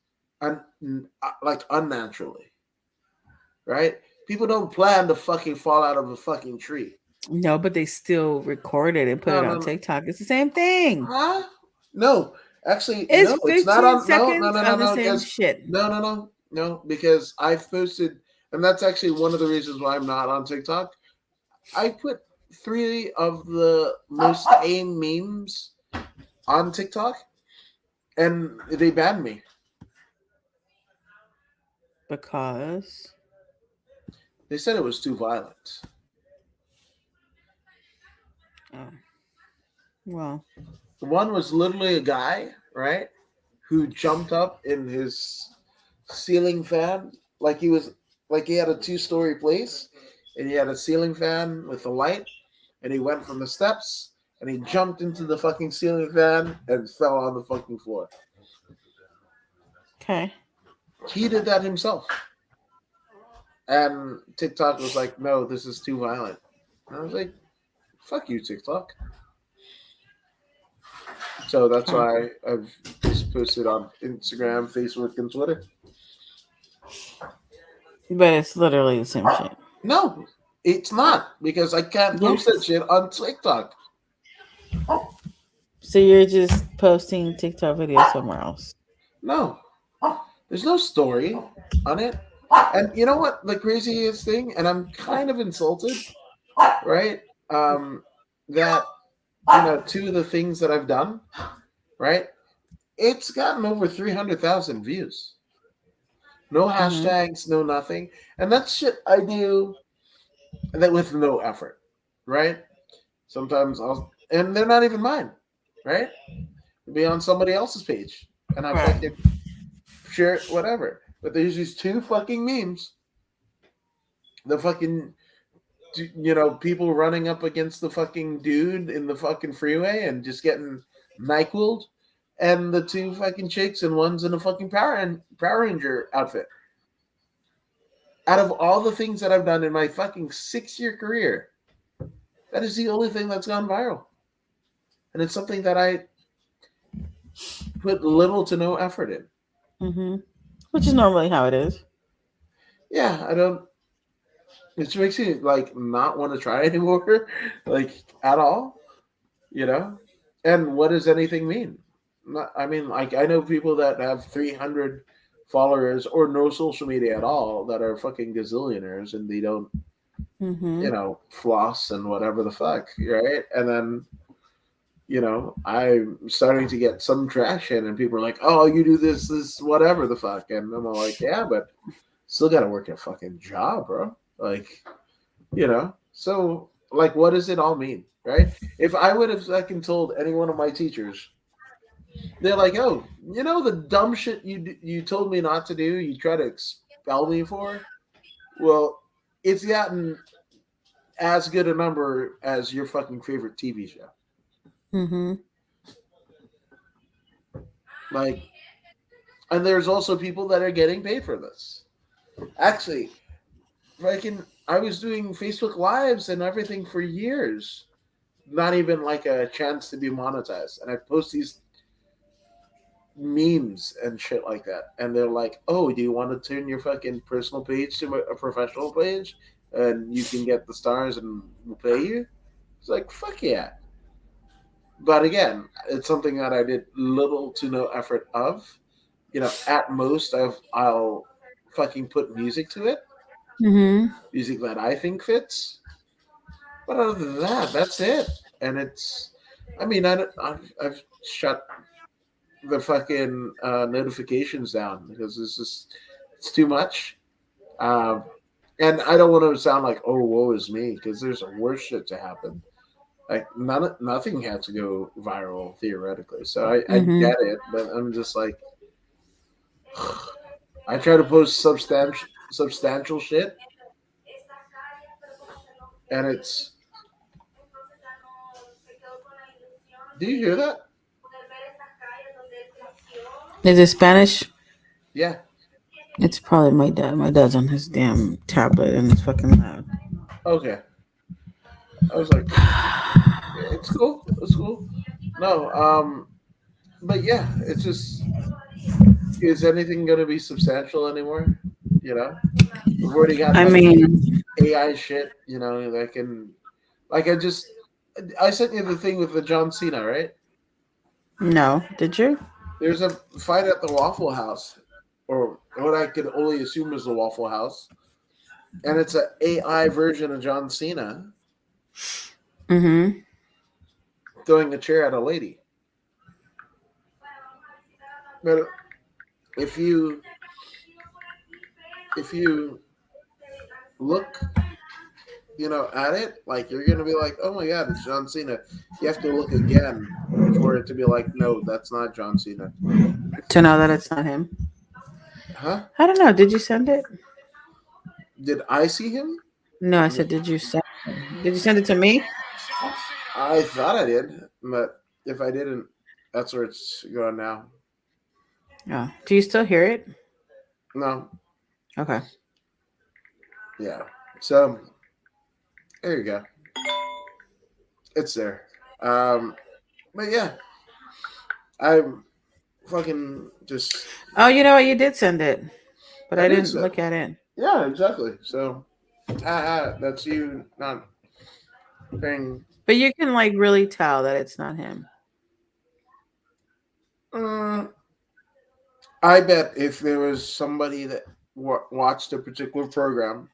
like unnaturally, right? People don't plan to fucking fall out of a fucking tree. No, but they still record it and put No, it no, on no. TikTok. It's the same thing. Huh? No, actually, It's no. It's not 15 on. No, no, seconds no, no, of the no. same Because shit. no. Because I've posted, and that's actually one of the reasons why I'm not on TikTok. I put three of the most tame memes on TikTok, and they banned me. Because, They said it was too violent. oh, well, One was literally a guy, right, who jumped up in his ceiling fan like he had a two-story place, and he had a ceiling fan with a light, and he went from the steps and he jumped into the fucking ceiling fan and fell on the fucking floor. okay. He did that himself, and TikTok was like, "No, this is too violent." And I was like, "Fuck you, TikTok." So that's Okay. why I've just posted on Instagram, Facebook, and Twitter. But it's literally the same shit. No, it's not because I can't post that Yes. shit on TikTok. So you're just posting TikTok videos somewhere else. No, there's no story on it. And you know what the craziest thing? And I'm kind of insulted, right? That two of the things that I've done, right? It's gotten over 300,000 views. No Hmm. hashtags, no nothing, and that's shit I do that with no effort, right? Sometimes and they're not even mine, right? It'll be on somebody else's page, and I Right. fucking share it, whatever. But there's these two fucking memes. The fucking people running up against the fucking dude in the fucking freeway and just getting nyquiled, and the two fucking chicks, and one's in a fucking Power Ranger outfit. Out of all the things that I've done in my fucking 6 year career, that is the only thing that's gone viral, and it's something that I put little to no effort in. Hmm. Which is normally how it is. Yeah, I don't. It makes me like not want to try anymore, like at all. You know, and what does anything mean? I mean, like I know people that have 300 followers or no social media at all that are fucking gazillionaires, and they don't, Hmm. floss and whatever the fuck, right? And then I'm starting to get some traction, and people are like, "Oh, you do this, whatever the fuck," and I'm all like, "Yeah, but still got to work a fucking job, bro." Like, so like, what does it all mean, right? If I would have fucking told any one of my teachers, they're like, "Oh, the dumb shit you told me not to do, you try to expel me for." Well, it's gotten as good a number as your fucking favorite TV show. Hmm. Like, and there's also people that are getting paid for this. Actually, I was doing Facebook Lives and everything for years, not even like a chance to be monetized. And I post these memes and shit like that. And they're like, "Oh, do you want to turn your fucking personal page to a professional page? And you can get the stars and we'll pay you?" It's like, fuck yeah. But again, it's something that I did little to no effort of. At most, I'll fucking put music to it, Hmm. music that I think fits. But other than that, that's it. And I mean, I've shut the fucking notifications down because it's too much. Um, and I don't want to sound like, "Oh, woe is me," because there's worse shit to happen. Like nothing had to go viral theoretically, so I Hmm. get it, but I'm just like, I try to post substantial. substantial shit, and it's. Do you hear that? Is it Spanish? Yeah. It's probably my dad. My dad's on his damn tablet and it's fucking loud. Okay. I was like, it's cool. It's cool. No. But yeah, it's just, is anything going to be substantial anymore? You know, we've already got I like mean, AI shit. You know, that can, like, I sent you the thing with the John Cena, right? no. Did you? There's a fight at the Waffle House, or what I could only assume is the Waffle House, and it's an AI version of John Cena Mm-hmm. throwing a chair at a lady. But if you if you look, at it, like you're gonna be like, oh my god, it's John Cena. You have to look again for it to be like, no, that's not John Cena. To know that it's not him. Huh? I don't know. Did you send it? Did I see him? No, I said, did you send? Did you send it to me? I thought I did, but if I didn't, that's where it's going now. Oh, do you still hear it? No, Okay. yeah. So there you go. It's there. Um, but yeah, I'm fucking just. Oh, you know what? You did send it, but I I did didn't so. look at it. Yeah, exactly. So, that's you not paying. But you can like really tell that it's not him. Uh, I bet if there was somebody that watched a particular program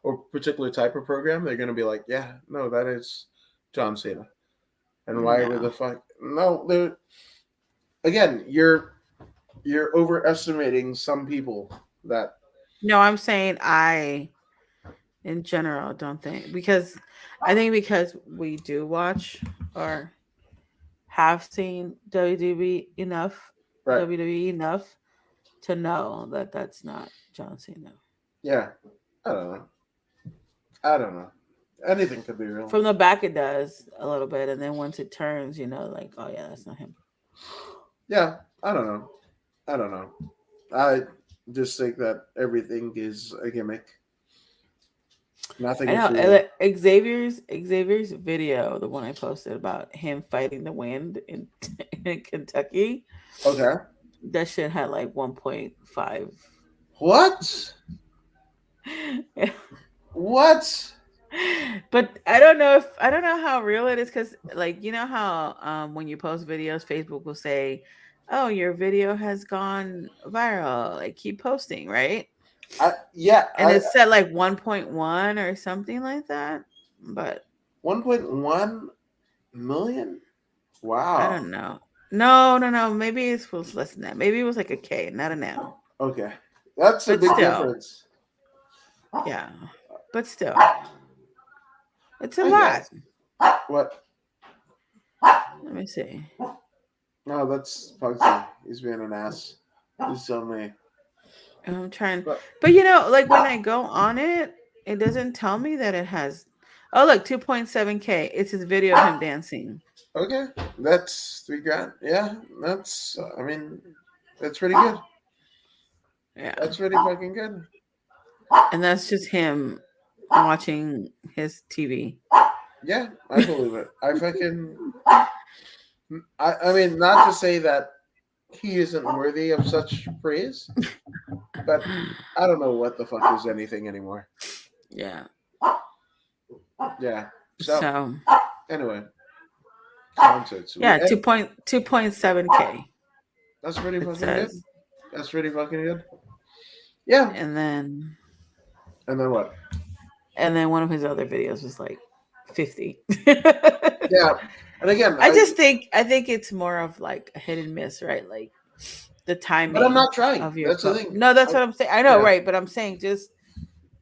or particular type of program, they're gonna be like, yeah, no, that is John Cena. And why would No. the fuck? No, again, you're overestimating some people that. No, I'm saying I, in general, don't think because I think because we do watch or have seen Right. WWE enough to know that that's not John Cena. Yeah. I don't know. I don't know. Anything could be real. From the back, it does a little bit, and then once it turns, like, oh yeah, that's not him. Yeah. I don't know. I don't know. I just think that everything is a gimmick. Nothing I is know real. Xavier's video, the one I posted about him fighting the wind in in Kentucky. Okay. That shit had like 1.5. What? What? But I don't know how real it is because like you know how when you post videos, Facebook will say, "Oh, your video has gone viral. Like keep posting, right?" Yeah. And it said like 1.1 or something like that. But 1.1 million. I Wow. don't know. No, no, no. Maybe it was less than that. Maybe it was like a K, not an M. Okay. That's a But big still, difference. yeah. But still, it's a I lot. guess. What? Let me see. No, that's Pugsy. He's being an ass. He's so me. I'm trying, But but like when I go on it, it doesn't tell me that it has. Oh, look, 2.7K. It's his video of him dancing. okay, that's 3 grand. Yeah, that's. I mean, that's pretty good. Yeah. That's pretty fucking good. And that's just him watching his TV. Yeah, I believe it. I fucking. I mean, not to say that he isn't worthy of such praise, but I don't know what the fuck is anything anymore. Yeah. Yeah. So So, anyway, concerts. yeah, 2.7K. That's pretty It fucking good. says. That's pretty fucking good. Yeah. And then And then what? one of his other videos was like 50. Yeah. And again, I think it's more of like a hit and miss, right? Like the but I'm timing not trying. of your That's the post. thing. No, that's what I'm saying. I know, Yeah. right? But I'm saying just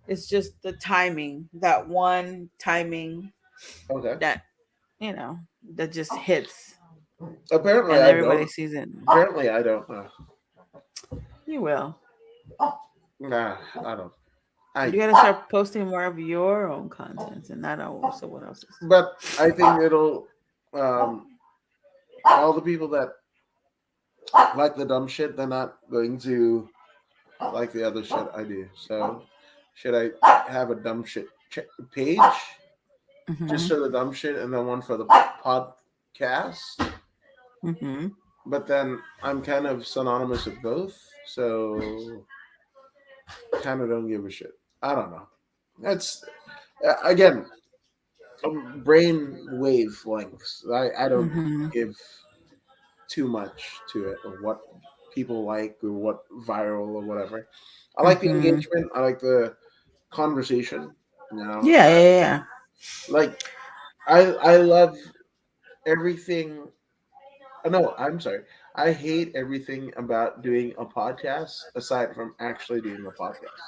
it's just the timing, that one timing Okay. that that just hits Apparently, and I everybody don't. sees it. Apparently, I don't know. You will. Nah, I don't. I You gotta start posting more of your own content and not all someone else's. but I think it'll um all the people that like the dumb shit, they're not going to like the other shit I do. So should I have a dumb shit page just Mm-hmm. for the dumb shit and then one for the podcast? Mm-hmm. But then I'm kind of synonymous with both, so kind of don't give a shit. I don't know. That's again brain wave lengths. I don't Mm-hmm. give too much to it of what people like or what viral or whatever. I like the Mm-hmm. engagement. I like the conversation. You know, Yeah, yeah, yeah. like I love everything. No, I'm sorry. I hate everything about doing a podcast aside from actually doing a podcast.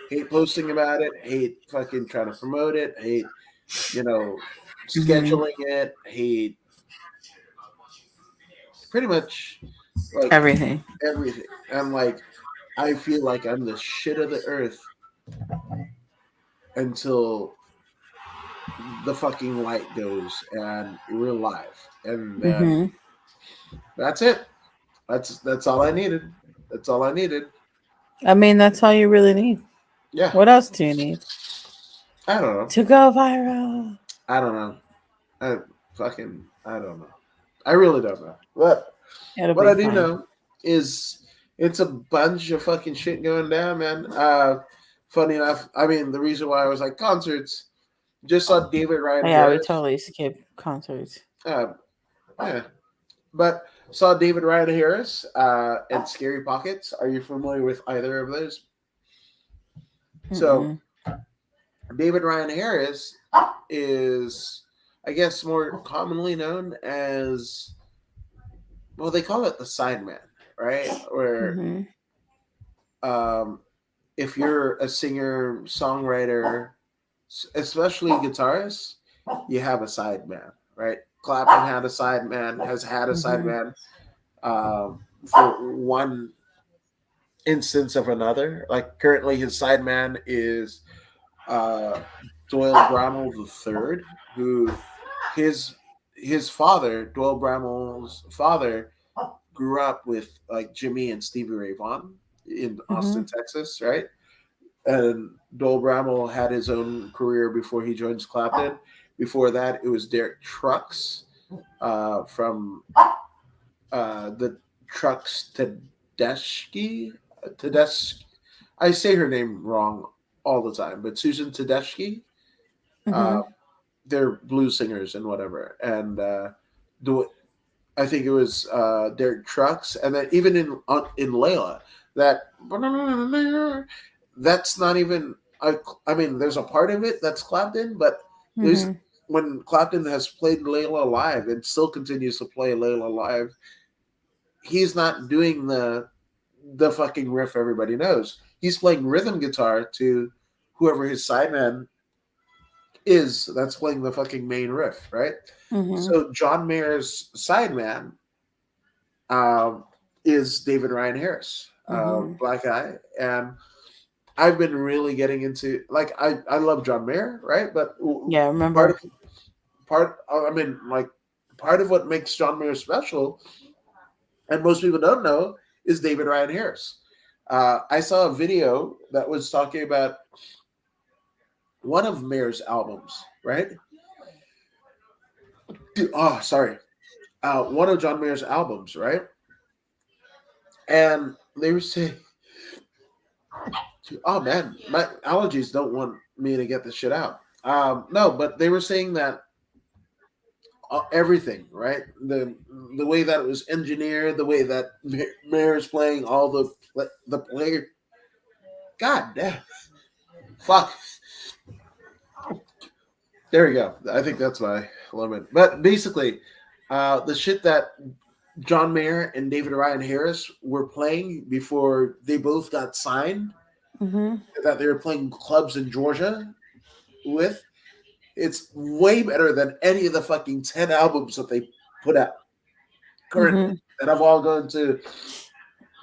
Hate posting about it. Hate fucking trying to promote it. Hate Mm-hmm. scheduling it. Hate pretty much like Everything. everything. And like I feel like I'm the shit of the earth until the fucking light goes and we're live. And then Mm-hmm. that's it. That's all I needed. That's all I needed. I mean, that's all you really need. Yeah. What else do you need I don't know. to go viral? I don't know. I I don't know. I really don't know. But It'll what be I do fine. know is it's a bunch of fucking shit going down, man. Funny enough, I mean the reason why I was like concerts, just saw David Ryan Yeah, we Harris. totally skip concerts. Uh, yeah. But saw David Ryan Harris and Scary Pockets. Are you familiar with either of those? So Mm-mm. David Ryan Harris is, I guess, more commonly known as, well, they call it the sideman, right? Where Mm-hmm. um, if you're a singer, songwriter, especially guitarist, you have a sideman, right? Clapton had a sideman, has had a Mm-hmm. sideman for one instance of another. Like currently, his sideman is uh, Doyle Bramall the third, who his his father, Doyle Bramall's father, grew up with like Jimmy and Stevie Ray Vaughan in Mm-hmm. Austin, Texas, right? And Doyle Bramall had his own career before he joins Clapton. Before that, it was Derek Trucks from the Trucks Tedeschi. I say her name wrong all the time, but Susan Tedeschi. Uh, Mm-hmm. they're blues singers and whatever. And do I think it was Derek Trucks, and then even in Layla, that that's not even. I mean, there's a part of it that's Clapton, but there's Mm-hmm. when Clapton has played Layla live and still continues to play Layla live, he's not doing the fucking riff everybody knows. He's playing rhythm guitar to whoever his sideman is that's playing the fucking main riff, right? Mm-hmm. So John Mayer's sideman um, is David Ryan Harris, Mm-hmm. black guy, and I've been really getting into like I love John Mayer, right? But Yeah, I part remember. of I mean like part of what makes John Mayer special, and most people don't know, is David Ryan Harris. I saw a video that was talking about one of Mayer's albums, right? Oh, sorry, one of John Mayer's albums, right? And they were saying, "Oh man, my allergies don't want me to get this shit out." No, but they were saying that everything, right? The way that it was engineered, the way that Mayer's playing all the player. God damn, fuck. There we go. I think that's my limit. But basically, the shit that John Mayer and David Ryan Harris were playing before they both got signed, Mm-hmm. that they were playing clubs in Georgia with, it's way better than any of the fucking 10 albums that they put out currently Mm-hmm. that I've all gone to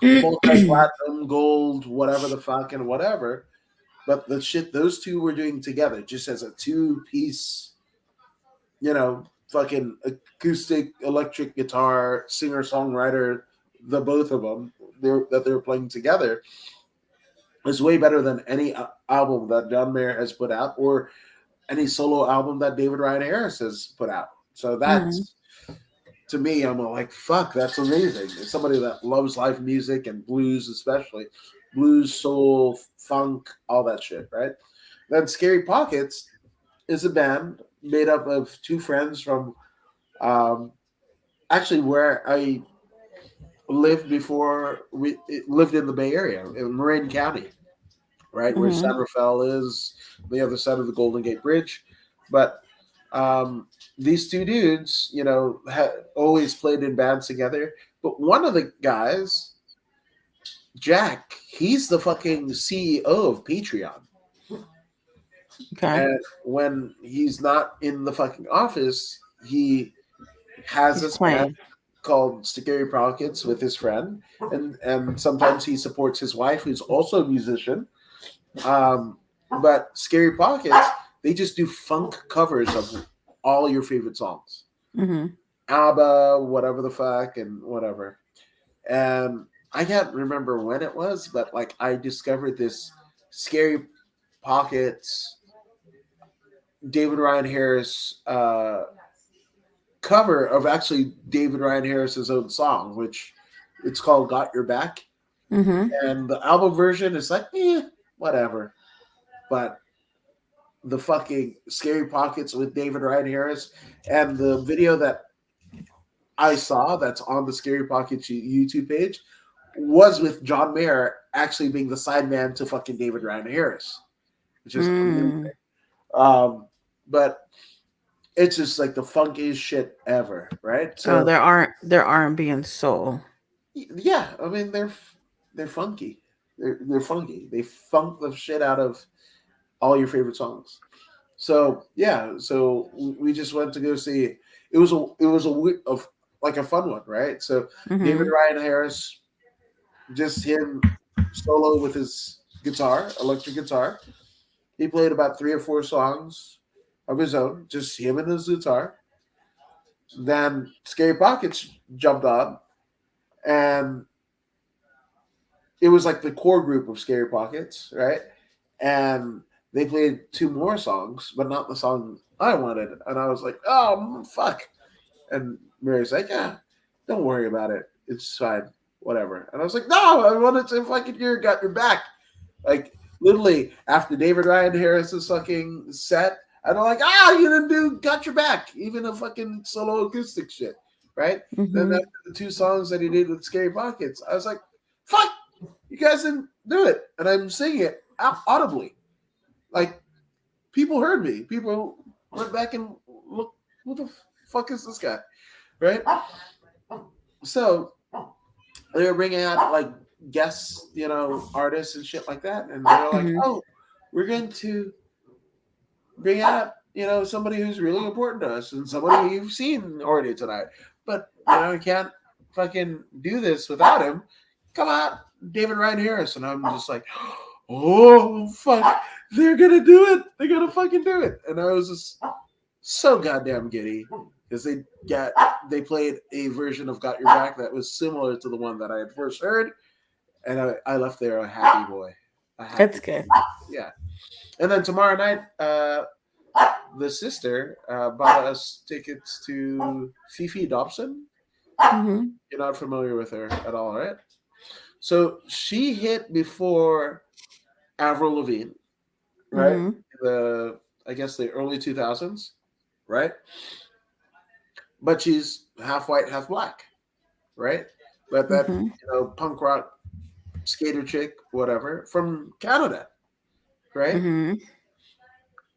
multi-platinum, gold, whatever the fuck and whatever. But the shit those two were doing together, just as a two-piece, fucking acoustic electric guitar singer songwriter, the both of them that they were playing together, is way better than any album that John Mayer has put out or any solo album that David Ryan Harris has put out. So Mhm. that's, to me, I'm like, fuck, that's amazing. It's somebody that loves live music and blues, especially blues, soul, funk, all that shit, right? Then Scary Pockets is a band made up of two friends from um, actually where I lived before we lived in the Bay Area in Marin County, right where San Mhm. Rafael is, the other side of the Golden Gate Bridge. But these two dudes, always played in bands together. But one of the guys, Jack, he's the fucking CEO of Patreon. Okay. And when he's not in the fucking office, he has He's this band playing. called Scary Pockets with his friend, and sometimes he supports his wife, who's also a musician. Um, but Scary Pockets, they just do funk covers of all your favorite songs, Mhm. ABBA, whatever the fuck, and whatever. And I can't remember when it was, but like I discovered this Scary Pockets David Ryan Harris cover of actually David Ryan Harris's own song, which it's called "Got Your Back," Mhm. and the album version is like, whatever. But the fucking Scary Pockets with David Ryan Harris and the video that I saw that's on the Scary Pockets YouTube page was with John Mayer actually being the sideman to fucking David Ryan Harris, which is amazing. Mm. But it's just like the funkiest shit ever, right? Oh, So there R&B and soul. yeah, I mean they're funky. They're funky. They funk the shit out of all your favorite songs. So yeah, so we just went to go see. Of like a fun one, right? So David Mhm. Ryan Harris, just him solo with his guitar, electric guitar. He played about 3 or 4 songs of his own, just him and his guitar. Then Scary Pockets jumped on, and it was like the core group of Scary Pockets, right? And they played 2 more songs, but not the song I wanted. And I was like, oh fuck. And Mary's like, yeah, don't worry about it. It's fine. Whatever. And I was like, no, I wanted to fucking hear Got Your Back. Like, literally, after David Ryan Harris's fucking set, and I'm like, you didn't do Got Your Back, even a fucking solo acoustic shit, right? Then Mhm. after the 2 songs that he did with Scary Pockets, I was like, fuck, you guys didn't do it. And I'm singing it audibly. Like, people heard me. People went back and looked, who the fuck is this guy, right? So they were bringing out like guests, artists and shit like that, and they're like, Mhm. "Oh, we're going to bring out, somebody who's really important to us and somebody you've seen already tonight, but you can't fucking do this without him. Come on, David Ryan Harris." And I'm just like, "Oh fuck, they're gonna do it! They're gonna fucking do it!" And I was just so goddamn giddy because they played a version of "Got Your Back" that was similar to the one that I had first heard, and I left there a happy boy, a That's happy good. yeah. And then tomorrow night, the sister bought us tickets to Fifi Dobson. Mhm. You're not familiar with her at all, right? So she hit before Avril Lavigne, right? Mhm. The I guess the early 2000s, right? But she's half white, half black, right? But that Mhm. punk rock skater chick, whatever, from Canada, right? Mhm.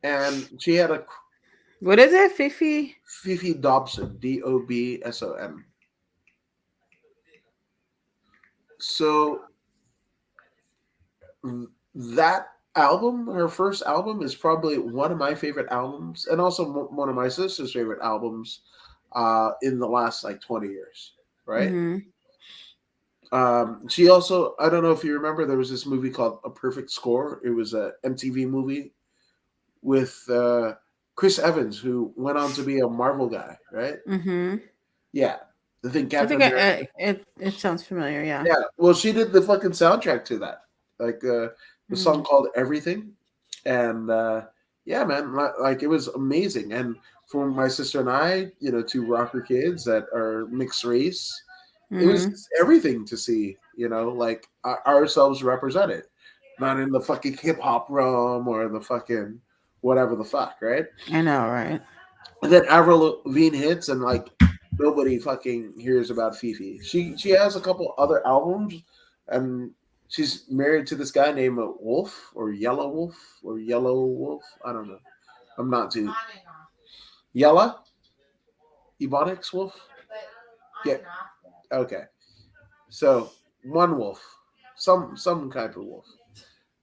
And she had a What is it, Fifi? Fifi Dobson, Dobson. So that album, her first album, is probably one of my favorite albums, and also one of my sister's favorite albums in the last like 20 years, right? Mhm. She also, I don't know if you remember, there was this movie called A Perfect Score. It was a MTV movie with Chris Evans, who went on to be a Marvel guy, right? Mm-hmm. Yeah, I think I Captain think America. it sounds familiar. Yeah. Yeah, well, she did the fucking soundtrack to that, like the song Mm. called "Everything," and yeah, man, like it was amazing. And for my sister and I, two rocker kids that are mixed race, it was Mm-hmm. just everything to see, like ourselves represented, not in the fucking hip hop realm or the fucking whatever the fuck, right? I know, right? And then Avril Lavigne hits, and like nobody fucking hears about Fifi. She has a couple other albums, and she's married to this guy named Wolf or Yellow Wolf or Yellow Wolf. I don't know. I'm not too Yella Ebonics Wolf. Yeah. Okay. So one wolf, some kind of wolf,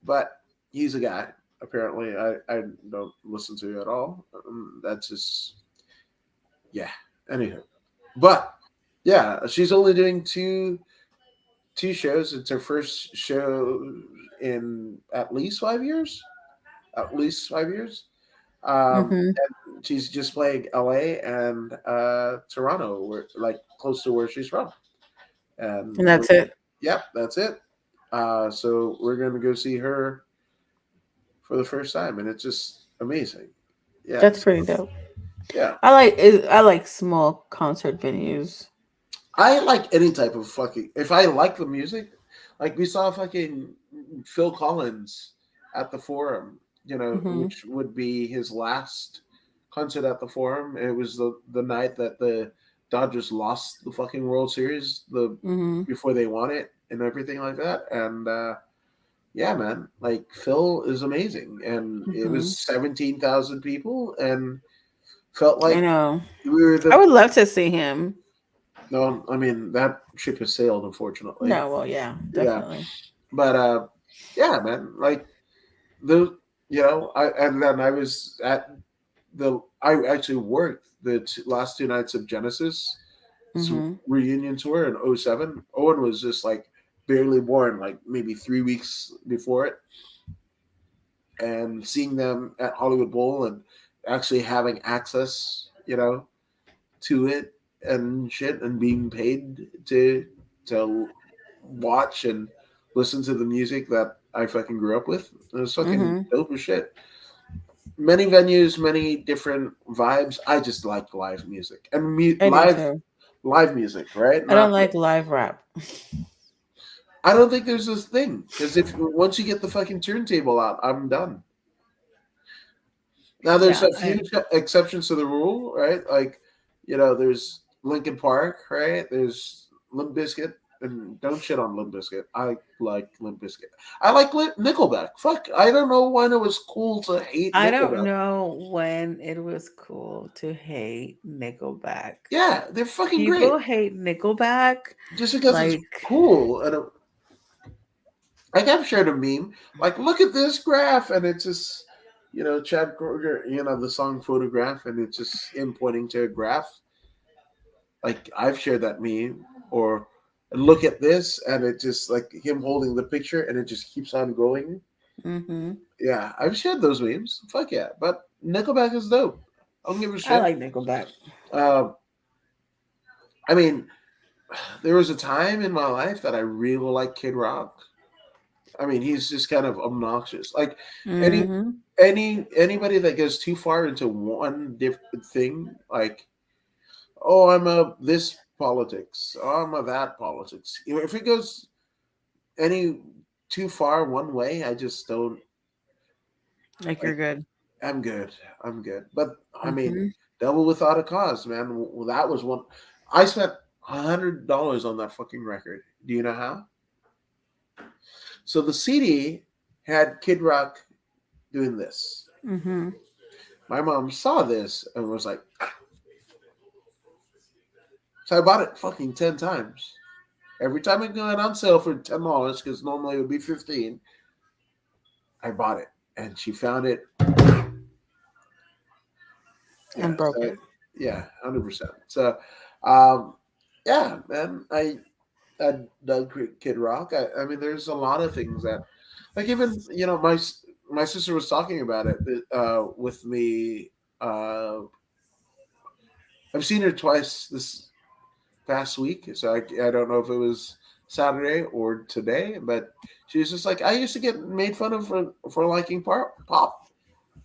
but he's a guy. Apparently, I don't listen to at all. That's just yeah. Anywho, but yeah, she's only doing two shows. It's her first show in at least 5 years. At least 5 years. Mm-hmm. And she's just playing LA and Toronto, where like close to where she's from. And And that's it. yep, that's it. So we're gonna go see her for the first time, and it's just amazing. That's Yes, pretty dope. yeah. I like small concert venues. I like any type of fucking. If I like the music, like we saw fucking Phil Collins at the Forum, Mm-hmm. which would be his last concert at the Forum. It was the night that the Dodgers lost the fucking World Series, the Mm-hmm. before they won it and everything like that. And yeah, man, like Phil is amazing, and it Mm-hmm. was 17,000 people, and felt I like know. we were I the. would love to see him. No, I mean that ship has sailed, unfortunately. No, well, yeah, Yeah, definitely. but yeah, man, like the I and then I was at I actually worked the last two nights of Genesis Mm-hmm. reunion tour in '07. Owen was just like barely born, like maybe 3 weeks before it, and seeing them at Hollywood Bowl and actually having access, to it and shit, and being paid to watch and listen to the music that I fucking grew up with. It was fucking Mm-hmm. dope as shit. Many venues, many different vibes. I just like live music and I do too. live music, right? I don't Not. like live rap. I don't think there's this thing because if once you get the fucking turntable out, I'm done. Now there's Yeah, a few exceptions to the rule, right? Like, there's Linkin Park, right? There's Limp Bizkit, and don't shit on Limp Bizkit. I like Limp Bizkit. I like Nickelback. Fuck, I don't know when it was cool to hate I don't Nickelback. know when it was cool to hate Nickelback. Yeah, they're fucking great. People hate Nickelback Just because it's like cool, and like I've shared a meme. Like, look at this graph, and it's just. Chad Kroger, the song Photograph, and it's just him pointing to a graph. Like I've shared that meme, or look at this, and it just like him holding the picture, and it just keeps on going. mm-hmm. Yeah, I've shared those memes. Fuck yeah, but Nickelback is dope. I don't give a I shit. like Nickelback. Uh, I mean, there was a time in my life that I really liked Kid Rock. I mean, he's just kind of obnoxious. Like any Mm-hmm. anybody that goes too far into one different thing, like oh, I'm a this politics, oh, I'm a that politics. If it goes any too far one way, I just don't Like you're like. good. I'm good. I'm good. But I mean, Mm-hmm. Devil Without a Cause, man. Well, that was one. I spent $100 on that fucking record. Do you know how? So the CD had Kid Rock doing this. Mm-hmm. My mom saw this and was like, so I bought it fucking 10 times. Every time it got on sale for $10, because normally it would be 15, I bought it, and she found it. Yeah, And broke so it. yeah, 100%. So, um, yeah, man, I dug Kid Rock. I mean, there's a lot of things that, like, even my sister was talking about it with me. Uh, I've seen her twice this past week, so I don't know if it was Saturday or today, but she was just like, I used to get made fun of for liking pop,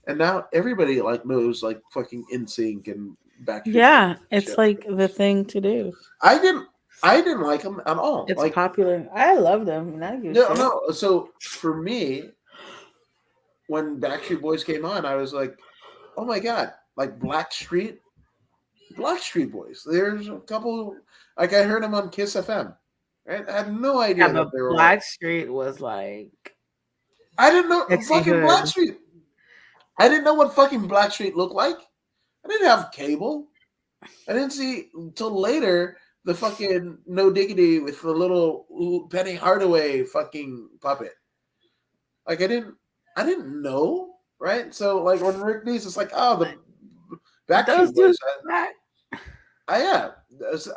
and now everybody like knows like fucking NSYNC and Backstreet Boys Yeah, and it's shit. like the thing to do. I didn't I didn't like them at all. It's Like popular. I love them, and I give a no, shit. no. So for me, when Backstreet Boys came on, I was like, oh my god, like Blackstreet Boys. There's a couple like I heard them on Kiss FM. Right? I had no Yeah, idea that but they were. Blackstreet was like I didn't know sexy fucking hood. Blackstreet. I didn't know what fucking Blackstreet looked like. I didn't have cable. I didn't see until later the fucking No Diggity with the little Penny Hardaway fucking puppet. Like I didn't know, right? So like when Rick Dees is like, oh, the Those Backstreet dudes Boys. back. Yeah,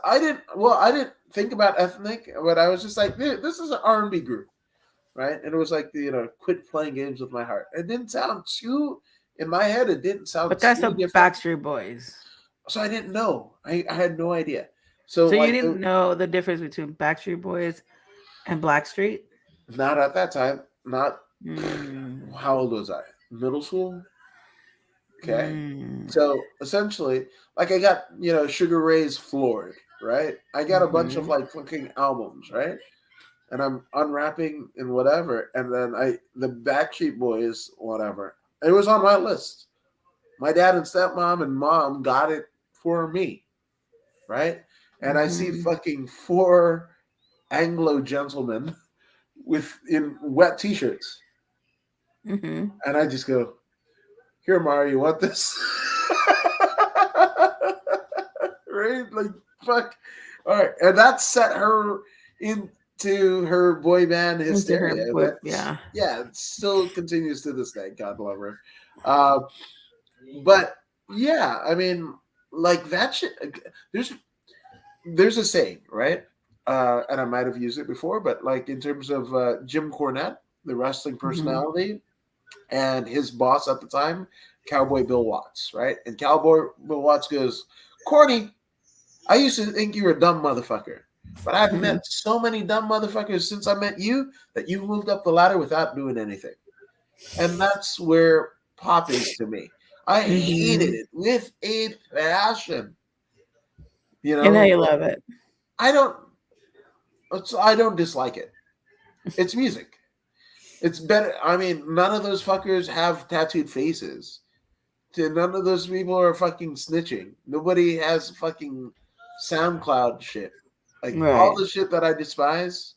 I didn't. Well, I didn't think about ethnic, but I was just like, this is an R&B group, right? And it was like, quit playing games with my heart. It didn't sound too in my head. It didn't sound But that's too the different, Backstreet Boys. so I didn't know. I had no idea. So So you like, didn't know the difference between Backstreet Boys and Blackstreet? not at that time. Not Mm. how old was I? Middle school. Okay. Mm. So essentially, like I got, Sugar Ray's Floored, right? I got a bunch of Mm-hmm. like fucking albums, right? And I'm unwrapping and whatever, and then the Backstreet Boys, whatever. It was on my list. My dad and stepmom and mom got it for me, right? And I see Mm-hmm. fucking four Anglo gentlemen in wet t-shirts, Mm-hmm. and I just go, "Here, Mario, you want this?" Right? Like, fuck. All right. And that set her into her boy band Into her hysteria. boy, That's, yeah. yeah, it still continues to this day. God love her. Uh, but yeah, I mean, like that shit. There's, there's a saying, right? And I might have used it before, but like in terms of Jim Cornette, the wrestling Mm-hmm. personality, and his boss at the time, Cowboy Bill Watts, right? And Cowboy Bill Watts goes, Corny, I used to think you were a dumb motherfucker, but I've Mm-hmm. met so many dumb motherfuckers since I met you that you moved up the ladder without doing anything. And that's where pop is to me. I hated Mm-hmm. it with a passion. You And now know, you love it. I don't, I don't dislike it. It's music. It's better. I mean, none of those fuckers have tattooed faces. None of those people are fucking snitching. Nobody has fucking SoundCloud shit. Like all Right. the shit that I despise,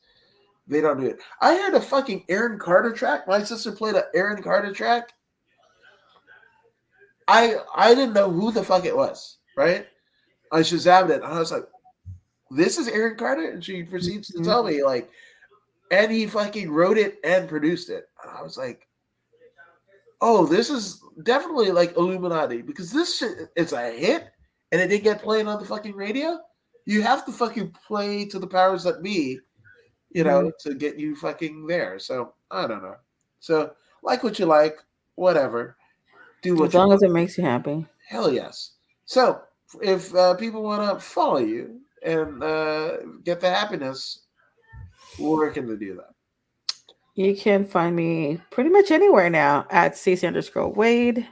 they don't do it. I heard a fucking Aaron Carter track. My sister played an Aaron Carter track. I didn't know who the fuck it was. Right? I shazammed it. And I was like, "This is Aaron Carter," and she proceeds to tell Mm-hmm. me like, and he fucking wrote it and produced it. And I was like, oh, this is definitely like Illuminati because this shit, it's a hit and it didn't get played on the fucking radio. You have to fucking play to the powers that be, Mm-hmm. to get you fucking there. So I don't know. So like what you like, whatever. Do As what you long want. as it makes you happy. Hell yes. So if people want to follow you and get the happiness, where can they do that? You can find me pretty much anywhere now at CC_Wade.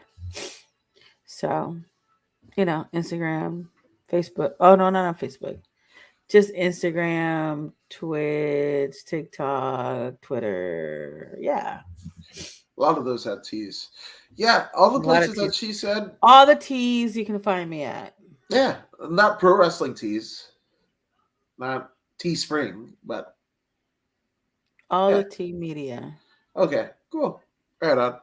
So, Instagram, Facebook. Oh, no, not on Facebook. Just Instagram, Twitch, TikTok, Twitter. Yeah. A lot of those had T's. Yeah, all the A lot of places that teas. she said. All the teas you can find me at. Yeah, not pro wrestling tees, not Teespring, but All yeah. the tea media. Okay, cool. Right on.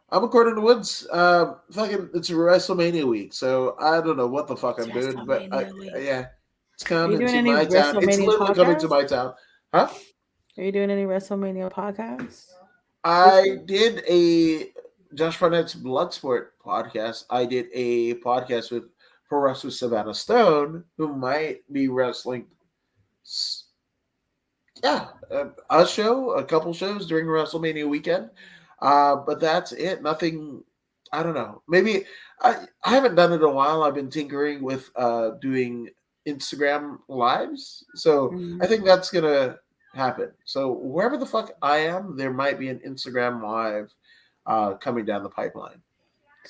I'm recording the Woods. Fucking, it's WrestleMania week, so I don't know what the fuck It's I'm doing, but WrestleMania week. yeah, it's Are you coming doing to any my town. It's WrestleMania literally coming to podcasts? my town, huh? Are you doing any WrestleMania podcasts this I week? did a Josh Barnett's Bloodsport podcast. I did a podcast with pro wrestler Savannah Stone, who might be wrestling yeah, a show, a couple shows during WrestleMania weekend, but that's it. Nothing. I don't know. Maybe I haven't done it in a while. I've been tinkering with doing Instagram lives, so I Mm. think that's gonna happen. So wherever the fuck I am, there might be an Instagram live coming down the pipeline.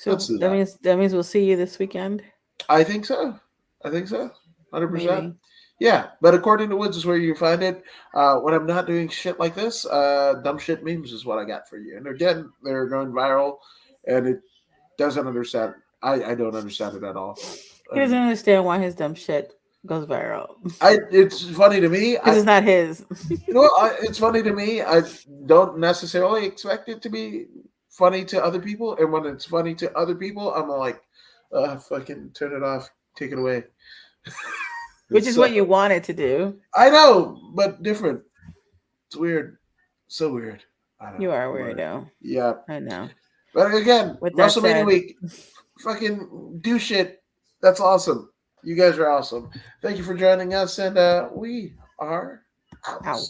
Let's So do that that. means we'll see you this weekend. I think so. I think so. 100%. Maybe. Yeah, but according to Woods is where you find it. When I'm not doing shit like this, dumb shit memes is what I got for you. And again, they're going viral, and it doesn't understand. I don't understand it at all. He doesn't And understand why his dumb shit goes viral. it's funny to me. Because it's not his. It's funny to me. I don't necessarily expect it to be funny to other people, and when it's funny to other people, I'm like, fucking turn it off, take it away. Which is So what you wanted to do. I know, but different. It's weird. So weird. I don't You know. are a Whatever. weirdo. Yeah. I know. But again, With that WrestleMania said, week, fucking do shit. That's awesome. You guys are awesome. Thank you for joining us, and we are out. ow.